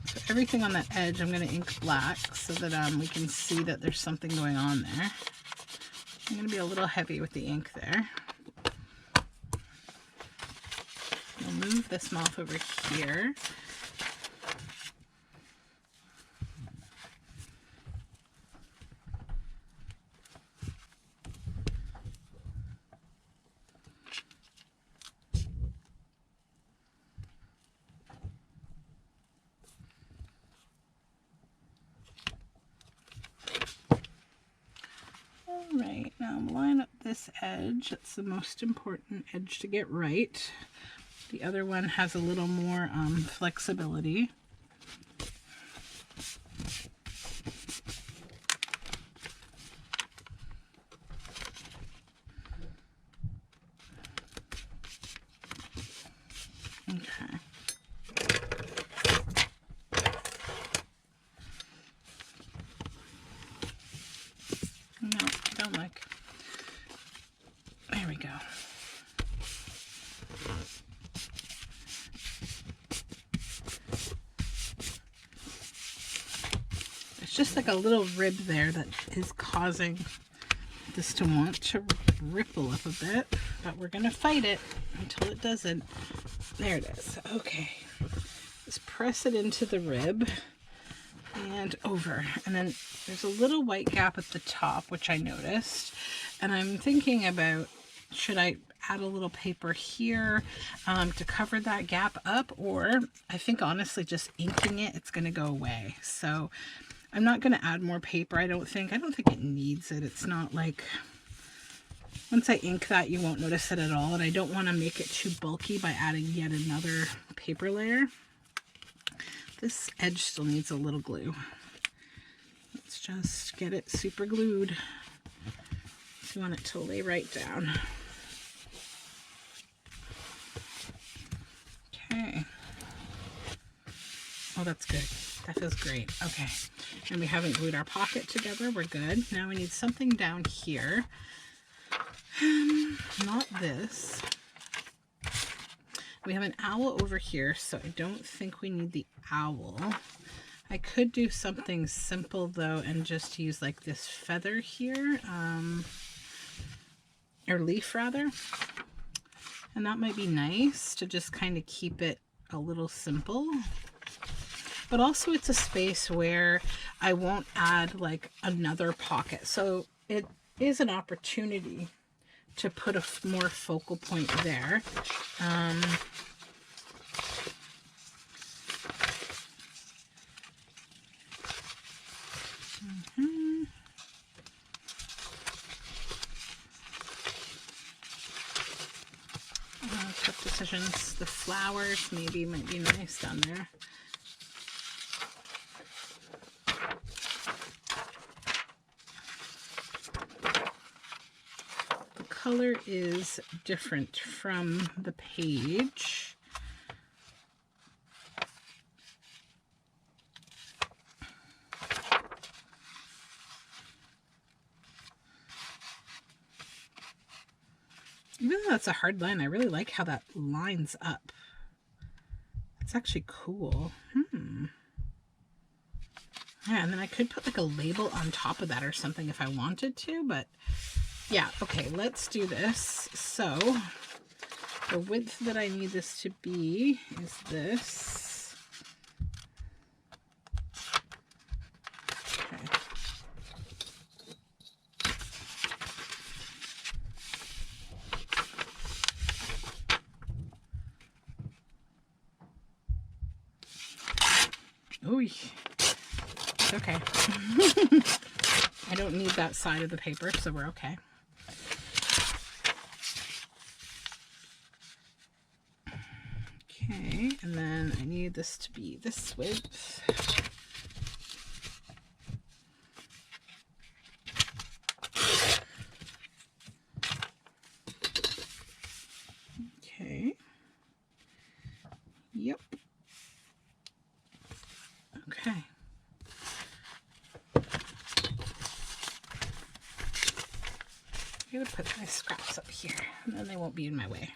So everything on that edge I'm going to ink black so that we can see that there's something going on there. I'm going to be a little heavy with the ink there. I'll move this moth over here. Alright, now line up this edge. It's the most important edge to get right. The other one has a little more flexibility. Okay. No, I don't like. There we go. It's just like a little rib there that is causing this to want to ripple up a bit, but we're gonna fight it until it doesn't. There it is. Okay. Just press it into the rib and over, and then there's a little white gap at the top, which I noticed, And I'm thinking about, should I add a little paper here to cover that gap up, or I think honestly just inking it, it's going to go away. So I'm not going to add more paper. I don't think it needs it. It's not like, once I ink that, you won't notice it at all. And I don't want to make it too bulky by adding yet another paper layer. This edge still needs a little glue. Let's just get it super glued. You want it to lay right down. Okay. Oh, that's good. That feels great. Okay. And we haven't glued our pocket together. We're good. Now we need something down here. Not this. We have an owl over here, so I don't think we need the owl. I could do something simple though and just use like this feather here. Or leaf rather, and that might be nice to just kind of keep it a little simple, but also it's a space where I won't add like another pocket, so it is an opportunity to put a more focal point there. Tough decisions. The flowers maybe might be nice down there. The color is different from the page. Even though that's a hard line, I really like how that lines up. It's actually cool. Yeah, and then I could put like a label on top of that or something if I wanted to, but yeah, okay, let's do this. So the width that I need this to be is this. Ooh, it's okay. I don't need that side of the paper, so we're okay. Okay, and then I need this to be this width. Okay. Yep. Okay. I'm going to put my scraps up here, and then they won't be in my way.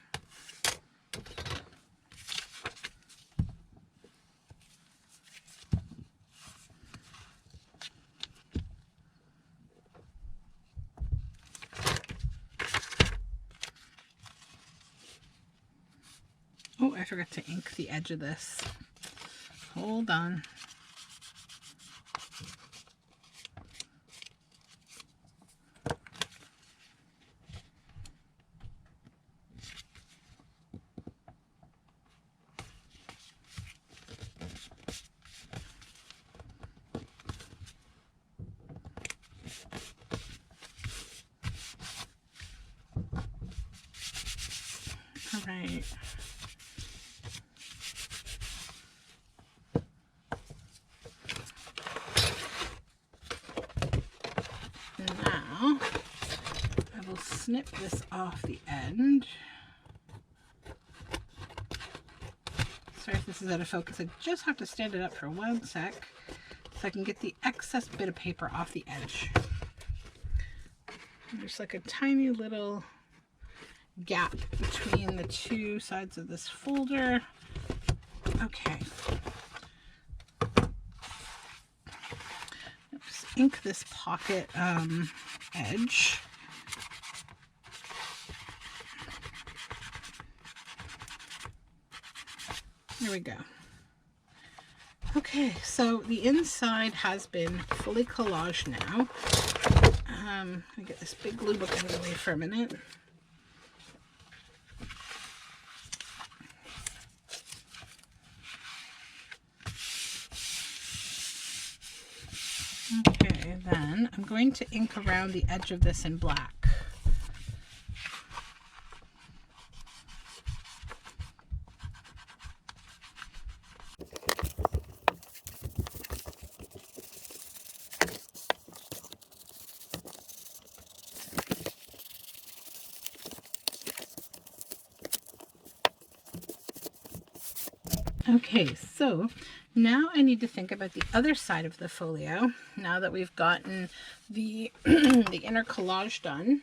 Oh, I forgot to ink the edge of this. Hold on. All right. Now, I will snip this off the end. Sorry if this is out of focus. I just have to stand it up for 1 sec so I can get the excess bit of paper off the edge. There's like a tiny little gap between the two sides of this folder. Okay. Just ink this pocket edge. There we go. Okay, so the inside has been fully collaged now. I get this big glue book out of the way for a minute. Okay, then I'm going to ink around the edge of this in black. Okay, so now I need to think about the other side of the folio, now that we've gotten the, the inner collage done.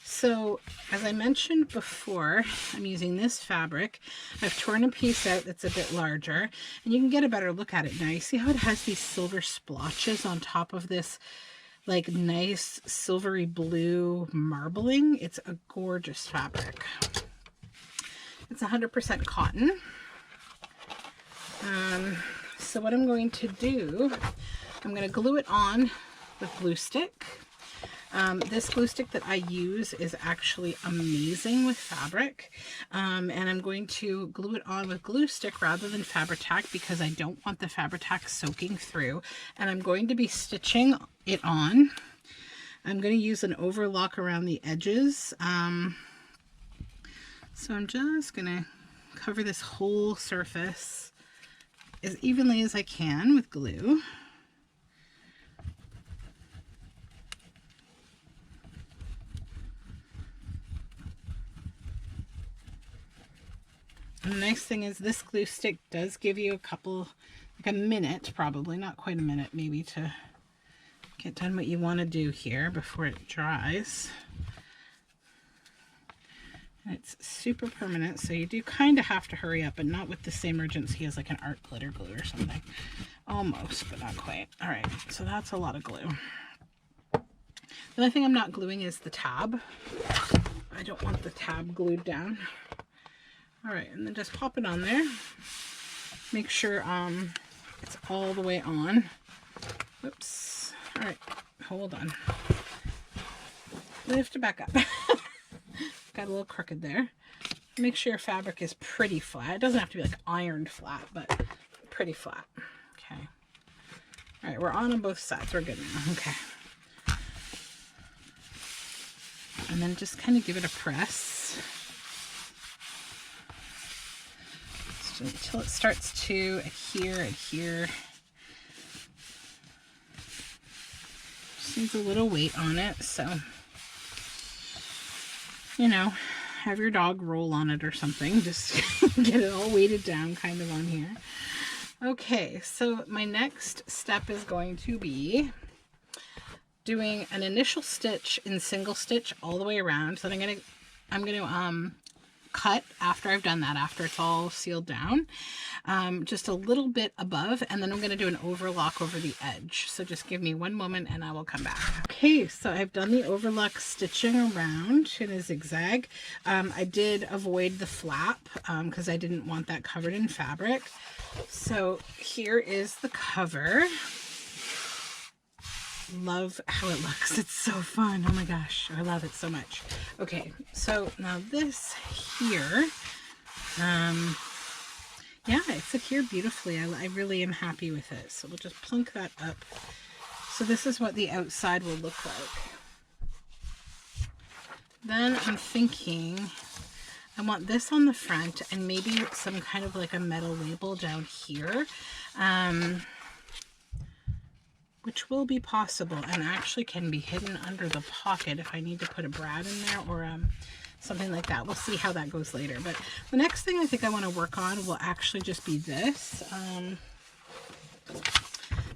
So, as I mentioned before, I'm using this fabric. I've torn a piece out that's a bit larger, and you can get a better look at it now. You see how it has these silver splotches on top of this, like, nice silvery blue marbling? It's a gorgeous fabric. It's 100% cotton. So what I'm going to do, I'm going to glue it on with glue stick. This glue stick that I use is actually amazing with fabric, and I'm going to glue it on with glue stick rather than Fabri-Tac because I don't want the Fabri-Tac soaking through, and I'm going to be stitching it on. I'm going to use an overlock around the edges, so I'm just going to cover this whole surface as evenly as I can with glue. And the nice thing is this glue stick does give you a couple, like a minute, probably, not quite a minute, maybe, to get done what you want to do here before it dries. And it's super permanent, so you do kind of have to hurry up, but not with the same urgency as like an art glitter glue or something. Almost, but not quite. All right, so that's a lot of glue. The only thing I'm not gluing is the tab. I don't want the tab glued down. All right, and then just pop it on there. Make sure it's all the way on. Whoops. All right, hold on. Lift it back up. Got a little crooked there. Make sure your fabric is pretty flat. It doesn't have to be like ironed flat, but pretty flat. Okay. All right, we're on both sides. We're good now. Okay. And then just kind of give it a press until it starts to adhere. Just needs a little weight on it, so you know, have your dog roll on it or something. Just get it all weighted down kind of on here. Okay, so my next step is going to be doing an initial stitch in single stitch all the way around. So then I'm gonna cut after I've done that, after it's all sealed down, just a little bit above, and then I'm going to do an overlock over the edge. So just give me one moment and I will come back. Okay, so I've done the overlock stitching around in a zigzag. I did avoid the flap because I didn't want that covered in fabric. So here is the cover. Love how it looks. It's so fun. Oh my gosh, I love it so much. Okay, so now this here, yeah, it's adhered beautifully. I really am happy with it. So we'll just plunk that up. So this is what the outside will look like. Then I'm thinking I want this on the front and maybe some kind of like a metal label down here. Which will be possible and actually can be hidden under the pocket if I need to put a brad in there or something like that. We'll see how that goes later. But the next thing I think I want to work on will actually just be this. And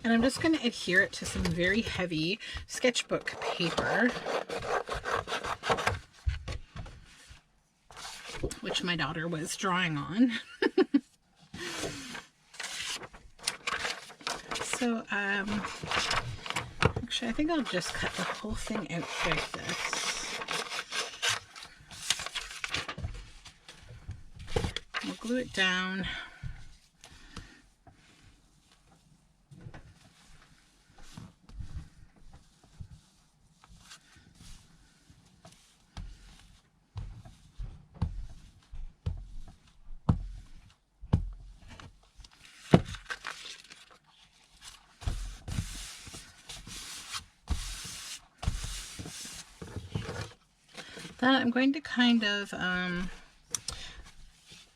I'm just going to adhere it to some very heavy sketchbook paper, which my daughter was drawing on. So, actually, I think I'll just cut the whole thing out like this. I'll glue it down. Then I'm going to kind of, I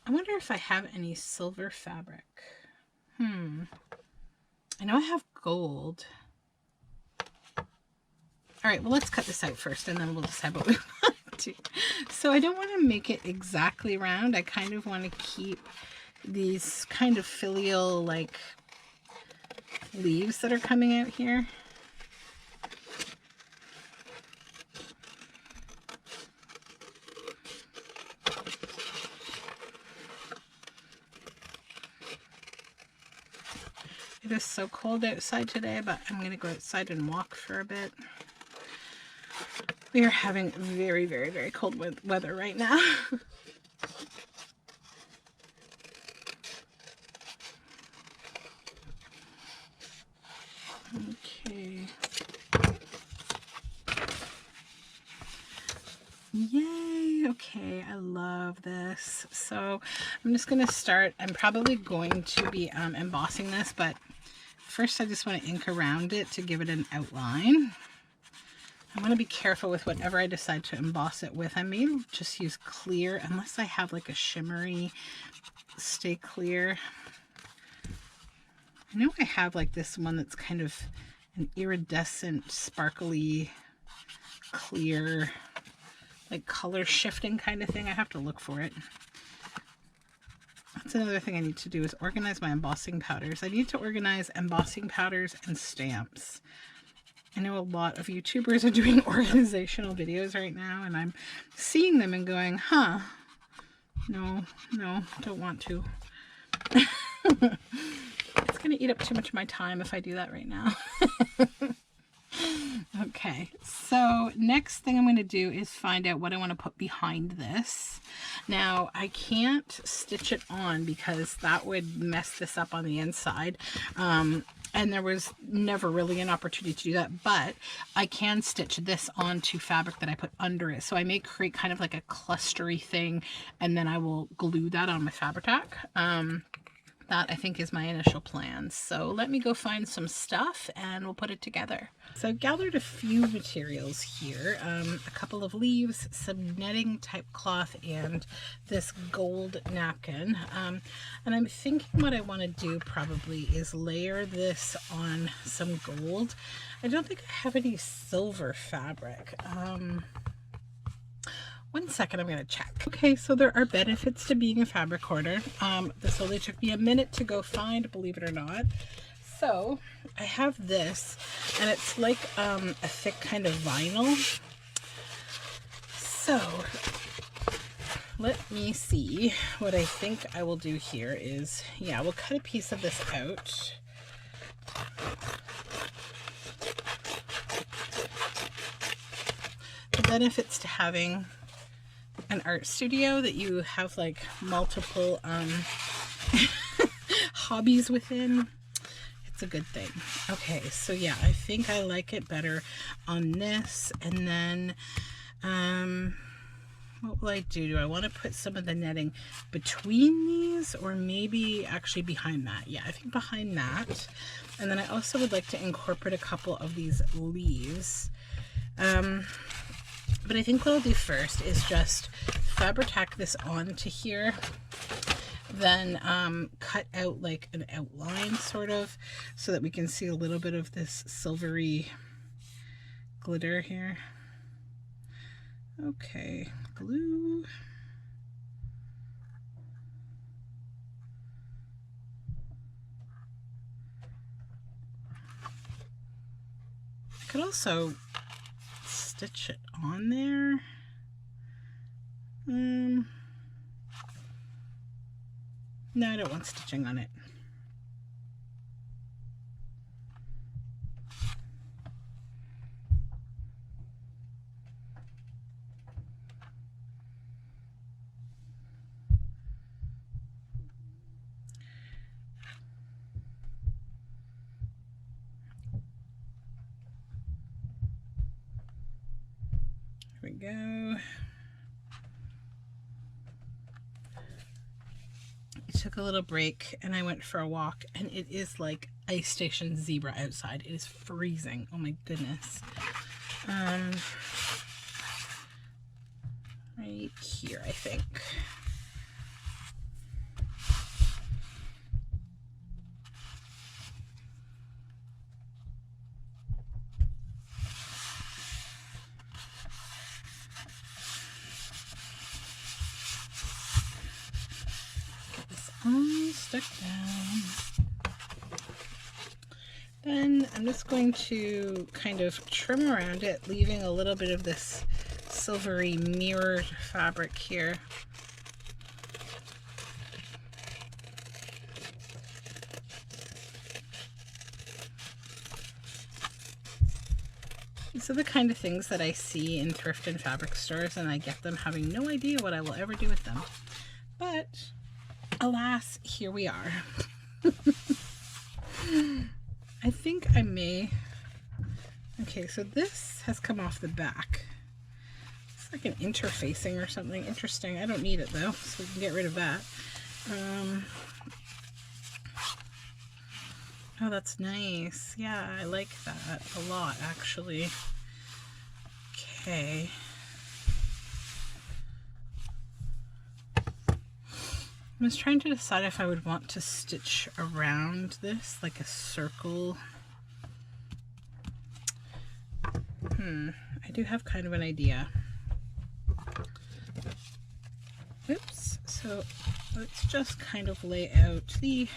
wonder if I have any silver fabric. I know I have gold. All right, well, let's cut this out first and then we'll decide what we want to. So I don't want to make it exactly round. I kind of want to keep these kind of filial like leaves that are coming out here. It is so cold outside today, but I'm going to go outside and walk for a bit. We are having very, very, very cold weather right now. Okay. Yay! Okay, I love this. So I'm just going to start. I'm probably going to be embossing this, but first I just want to ink around it to give it an outline. I want to be careful with whatever I decide to emboss it with. I may just use clear unless I have like a shimmery stay clear. I know I have like this one that's kind of an iridescent, sparkly, clear, like color shifting kind of thing. I have to look for it. That's another thing I need to do is organize my embossing powders. I need to organize embossing powders and stamps. I know a lot of YouTubers are doing organizational videos right now, and I'm seeing them and going, huh, no, don't want to. It's going to eat up too much of my time if I do that right now. Okay, so next thing I'm going to do is find out what I want to put behind this. Now, I can't stitch it on because that would mess this up on the inside. And there was never really an opportunity to do that, but I can stitch this onto fabric that I put under it. So I may create kind of like a clustery thing, and then I will glue that on my Fabri-Tac. That I think is my initial plan. So let me go find some stuff and we'll put it together. So I've gathered a few materials here, a couple of leaves, some netting type cloth, and this gold napkin. And I'm thinking what I want to do probably is layer this on some gold. I don't think I have any silver fabric. One second, I'm going to check. Okay, so there are benefits to being a fabric hoarder. This only took me a minute to go find, believe it or not. So I have this, and it's like a thick kind of vinyl. So let me see. What I think I will do here is, yeah, we'll cut a piece of this out. The benefits to having an art studio that you have like multiple hobbies within, it's a good thing. Okay, so yeah, I think I like it better on this. And then what will I do? Do I want to put some of the netting between these, or maybe actually behind that? Yeah, I think behind that. And then I also would like to incorporate a couple of these leaves. But I think what I'll do first is just Fabri-Tac this onto here, then cut out like an outline sort of, so that we can see a little bit of this silvery glitter here. Okay, glue. I could also stitch it on there. No, I don't want stitching on it. Here we go. I took a little break and I went for a walk, and it is like ice station zebra outside. It is freezing. Oh my goodness. right here, I think. Get this all stuck down. Then I'm just going to kind of trim around it, leaving a little bit of this silvery mirrored fabric here. These are the kind of things that I see in thrift and fabric stores, and I get them having no idea what I will ever do with them. But alas, here we are. I think I may... Okay, so this has come off the back. It's like an interfacing or something. Interesting. I don't need it though, so we can get rid of that. Oh, that's nice. Yeah, I like that a lot, actually. Okay. I was trying to decide if I would want to stitch around this like a circle. I do have kind of an idea. Oops. So let's just kind of lay out the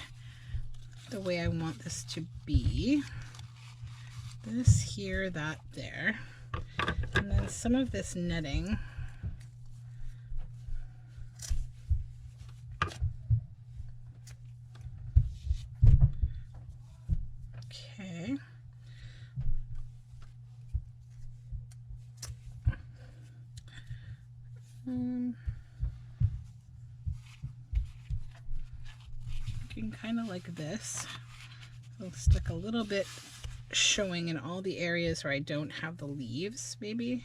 way I want this to be. This here, that there. And then some of this netting. Okay. Looking kind of like this. I'll stick a little bit showing in all the areas where I don't have the leaves, maybe.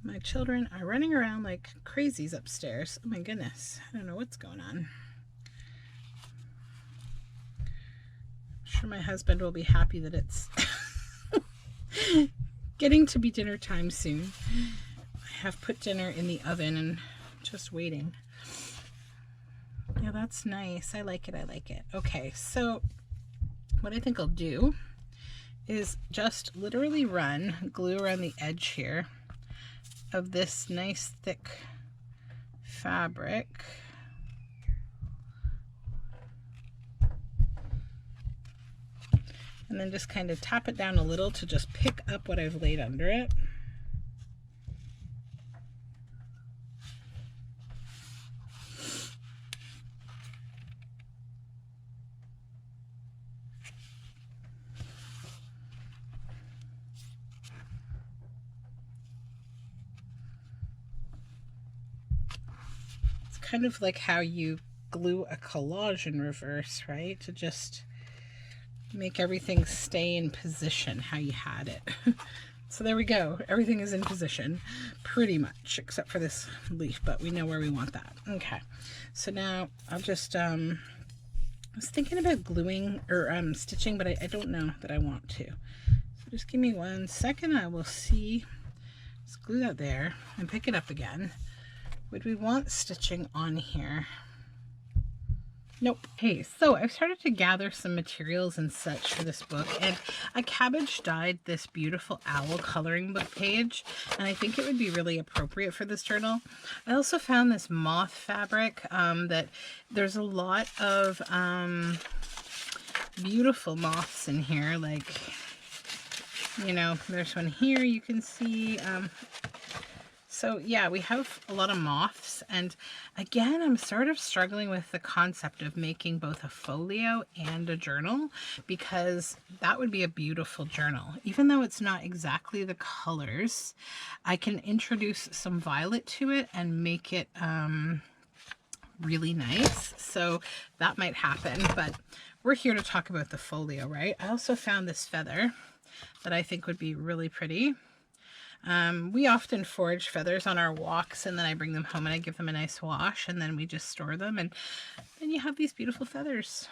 My children are running around like crazies upstairs. Oh my goodness, I don't know what's going on. I'm sure my husband will be happy that it's getting to be dinner time soon. I have put dinner in the oven and just waiting. Yeah, that's nice. I like it. I like it. Okay, so what I think I'll do is just literally run glue around the edge here of this nice thick fabric. And then just kind of tap it down a little to just pick up what I've laid under it. Kind of like how you glue a collage in reverse, right? To just make everything stay in position how you had it. So there we go. Everything is in position pretty much, except for this leaf, but we know where we want that. Okay. So now I'll just, I was thinking about gluing or stitching, but I don't know that I want to. So just give me 1 second. I will see. Let's glue that there and pick it up again. Would we want stitching on here? Nope. Okay, so I've started to gather some materials and such for this book, and I cabbage dyed this beautiful owl coloring book page, and I think it would be really appropriate for this journal. I also found this moth fabric that there's a lot of beautiful moths in here, like, you know, there's one here you can see. So yeah, we have a lot of moths, and again, I'm sort of struggling with the concept of making both a folio and a journal, because that would be a beautiful journal. Even though it's not exactly the colors, I can introduce some violet to it and make it really nice. So that might happen, but we're here to talk about the folio, right? I also found this feather that I think would be really pretty. We often forage feathers on our walks, and then I bring them home and I give them a nice wash, and then we just store them, and then you have these beautiful feathers.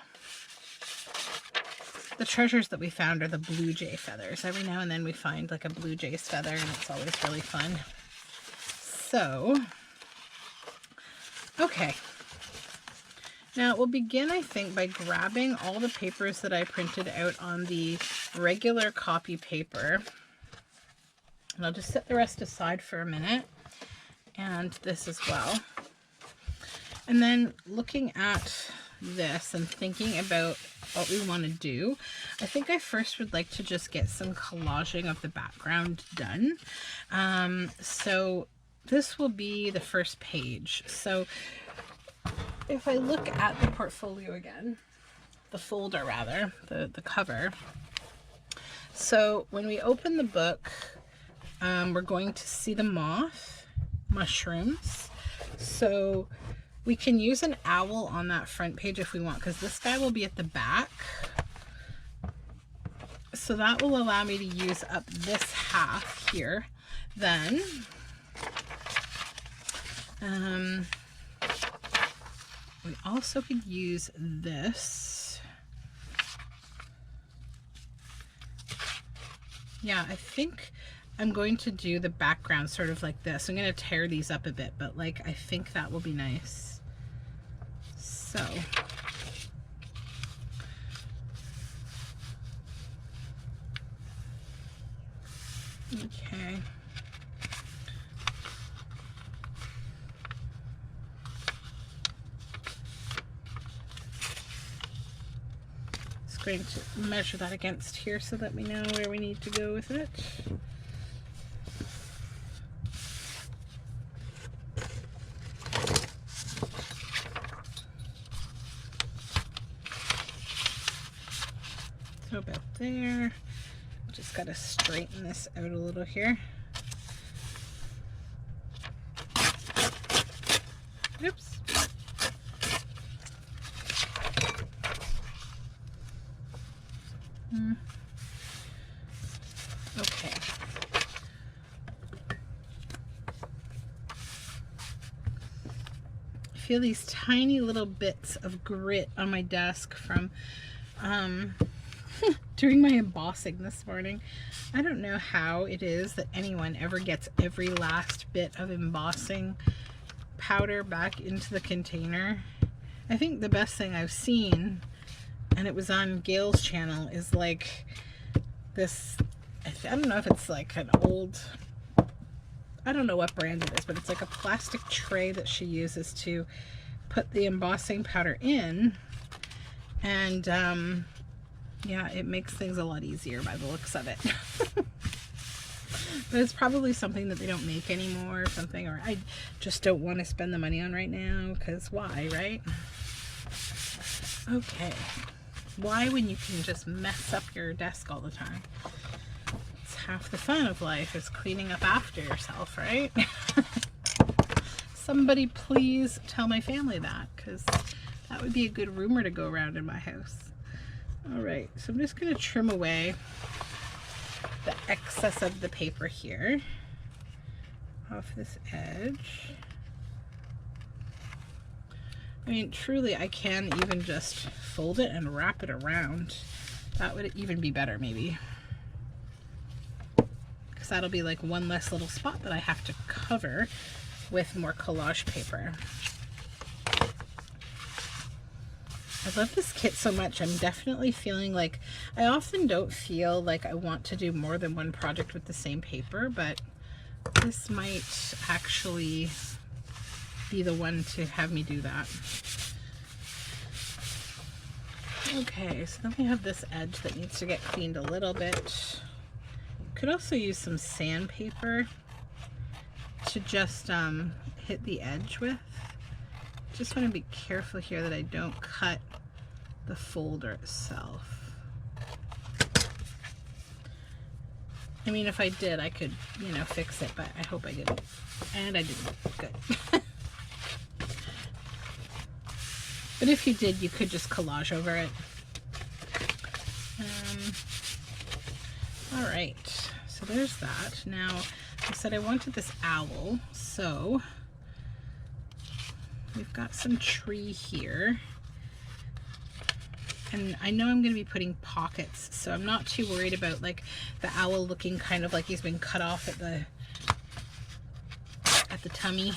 The treasures that we found are the blue jay feathers. Every now and then we find like a blue jay's feather, and it's always really fun. So, okay. Now we'll begin, I think, by grabbing all the papers that I printed out on the regular copy paper. And I'll just set the rest aside for a minute, and this as well. And then looking at this and thinking about what we want to do, I think I first would like to just get some collaging of the background done. So this will be the first page. So if I look at the portfolio again, the folder rather, the cover. So when we open the book, we're going to see the moth, mushrooms. So we can use an owl on that front page if we want, because this guy will be at the back. So that will allow me to use up this half here. Then we also could use this. Yeah, I think I'm going to do the background sort of like this. I'm going to tear these up a bit, but like I think that will be nice. So okay. Just going to measure that against here so that we know where we need to go with it. So about there. Just got to straighten this out a little here. Oops. Okay. I feel these tiny little bits of grit on my desk from doing my embossing this morning. I don't know how it is that anyone ever gets every last bit of embossing powder back into the container. I think the best thing I've seen, and it was on Gail's channel, is like this, I don't know if it's like an old, I don't know what brand it is, but it's like a plastic tray that she uses to put the embossing powder in, and yeah, it makes things a lot easier by the looks of it. But it's probably something that they don't make anymore or something, or I just don't want to spend the money on right now, because why, right? Okay. Why when you can just mess up your desk all the time? It's half the fun of life, is cleaning up after yourself, right? Somebody please tell my family that, because that would be a good rumor to go around in my house. All right, so I'm just going to trim away the excess of the paper here off this edge. I mean, truly, I can even just fold it and wrap it around. That would even be better, maybe. Because that'll be like one less little spot that I have to cover with more collage paper. I love this kit so much. I'm definitely feeling like, I often don't feel like I want to do more than one project with the same paper, but this might actually be the one to have me do that. Okay, so then we have this edge that needs to get cleaned a little bit. Could also use some sandpaper to just hit the edge with. Just want to be careful here that I don't cut the folder itself. I mean, if I did, I could, you know, fix it, but I hope I didn't. And I didn't. Good. But if you did, you could just collage over it. All right, so there's that. Now, I said I wanted this owl, so we've got some tree here. And I know I'm going to be putting pockets, so I'm not too worried about like the owl looking kind of like he's been cut off at the tummy,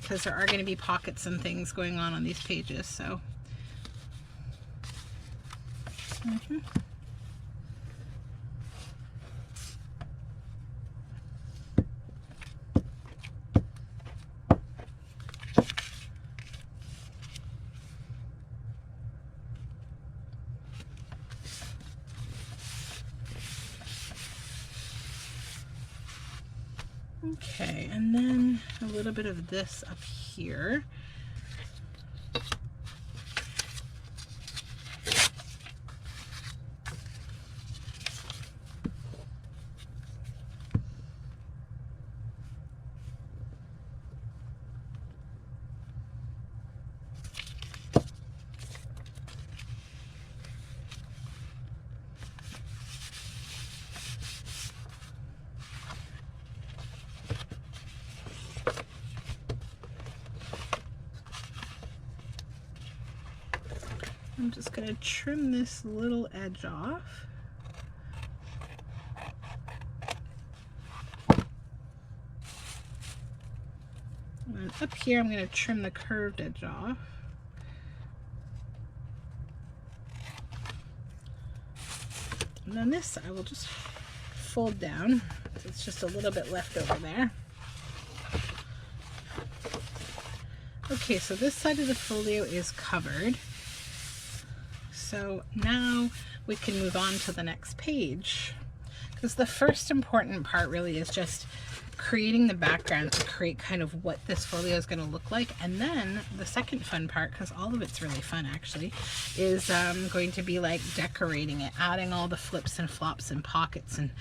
because there are going to be pockets and things going on these pages. So okay, and then a little bit of this up here. I'm just going to trim this little edge off. And up here I'm going to trim the curved edge off. And then this I will just fold down. So it's just a little bit left over there. Okay, so this side of the folio is covered. So now we can move on to the next page, because the first important part really is just creating the background to create kind of what this folio is going to look like. And then the second fun part, because all of it's really fun actually, is going to be like decorating it, adding all the flips and flops and pockets and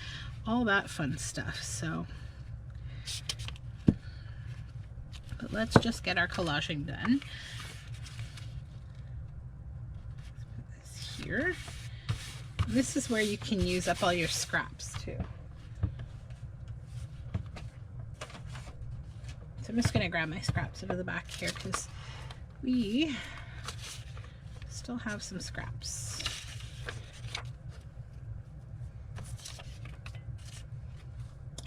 all that fun stuff. So, but let's just get our collaging done. Here. This is where you can use up all your scraps too. So I'm just going to grab my scraps out of the back here, because we still have some scraps.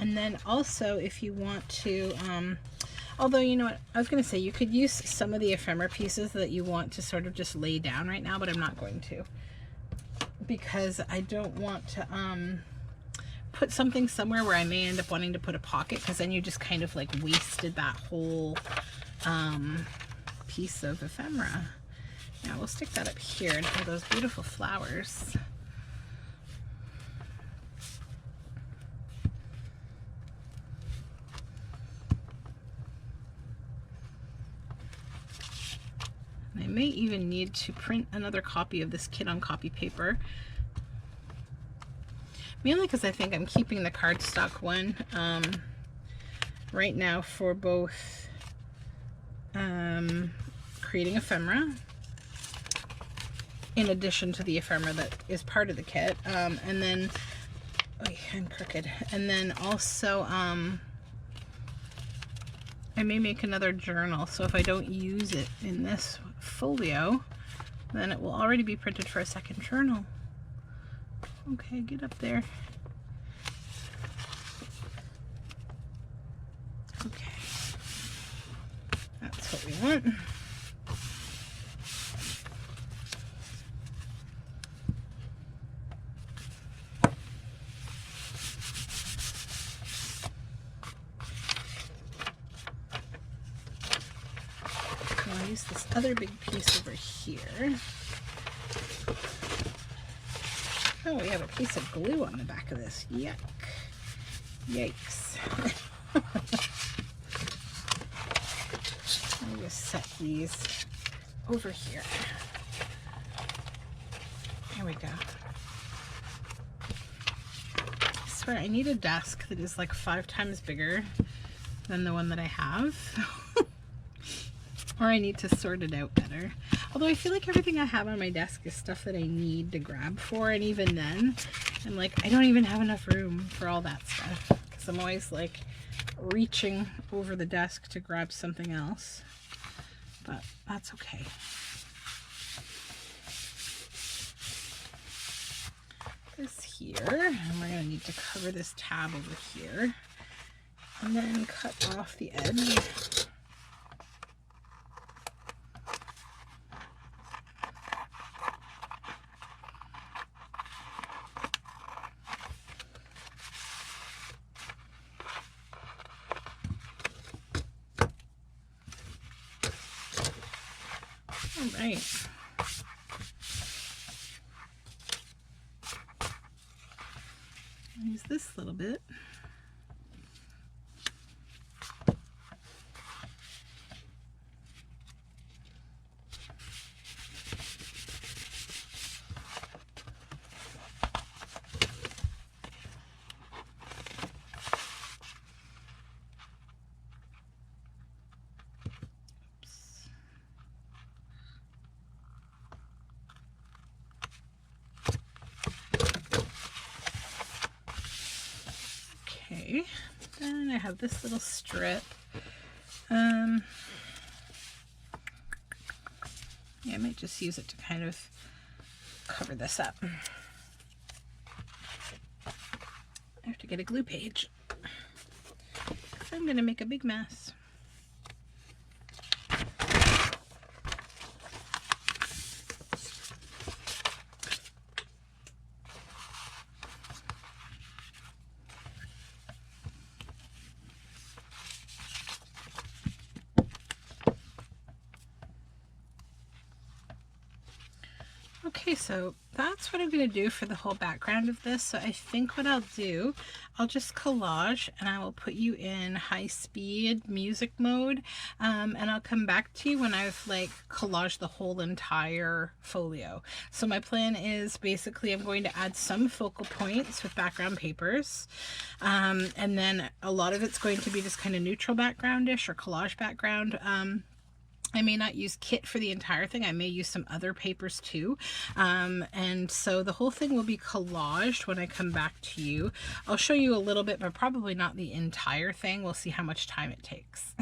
And then also, if you want to, although, you know what, I was going to say you could use some of the ephemera pieces that you want to sort of just lay down right now, but I'm not going to, because I don't want to put something somewhere where I may end up wanting to put a pocket, because then you just kind of like wasted that whole piece of ephemera. Now we'll stick that up here and have those beautiful flowers. I may even need to print another copy of this kit on copy paper, mainly because I think I'm keeping the cardstock one right now for both creating ephemera, in addition to the ephemera that is part of the kit, and then, oh yeah, I'm crooked, and then also I may make another journal, so if I don't use it in this folio, then it will already be printed for a second journal. Okay, get up there. Okay, that's what we want. I'll use this other big piece over here. Oh, we have a piece of glue on the back of this. Yuck. Yikes. Let me just set these over here. There we go. I swear I need a desk that is like 5 times bigger than the one that I have. Or I need to sort it out better. Although I feel like everything I have on my desk is stuff that I need to grab for, and even then, I'm like, I don't even have enough room for all that stuff. because I'm always like reaching over the desk to grab something else, but that's okay. This here, and we're going to need to cover this tab over here and then cut off the edge. All right. Use this little bit. Okay, then I have this little strip. Yeah, I might just use it to kind of cover this up. I have to get a glue page. I'm going to make a big mess. Okay, so that's what I'm going to do for the whole background of this. So I think what I'll do, I'll just collage and I will put you in high-speed music mode, and I'll come back to you when I've like collaged the whole entire folio. So my plan is basically I'm going to add some focal points with background papers, and then a lot of it's going to be just kind of neutral background-ish or collage background. I may not use kit for the entire thing. I may use some other papers too. And so the whole thing will be collaged when I come back to you. I'll show you a little bit, but probably not the entire thing. We'll see how much time it takes.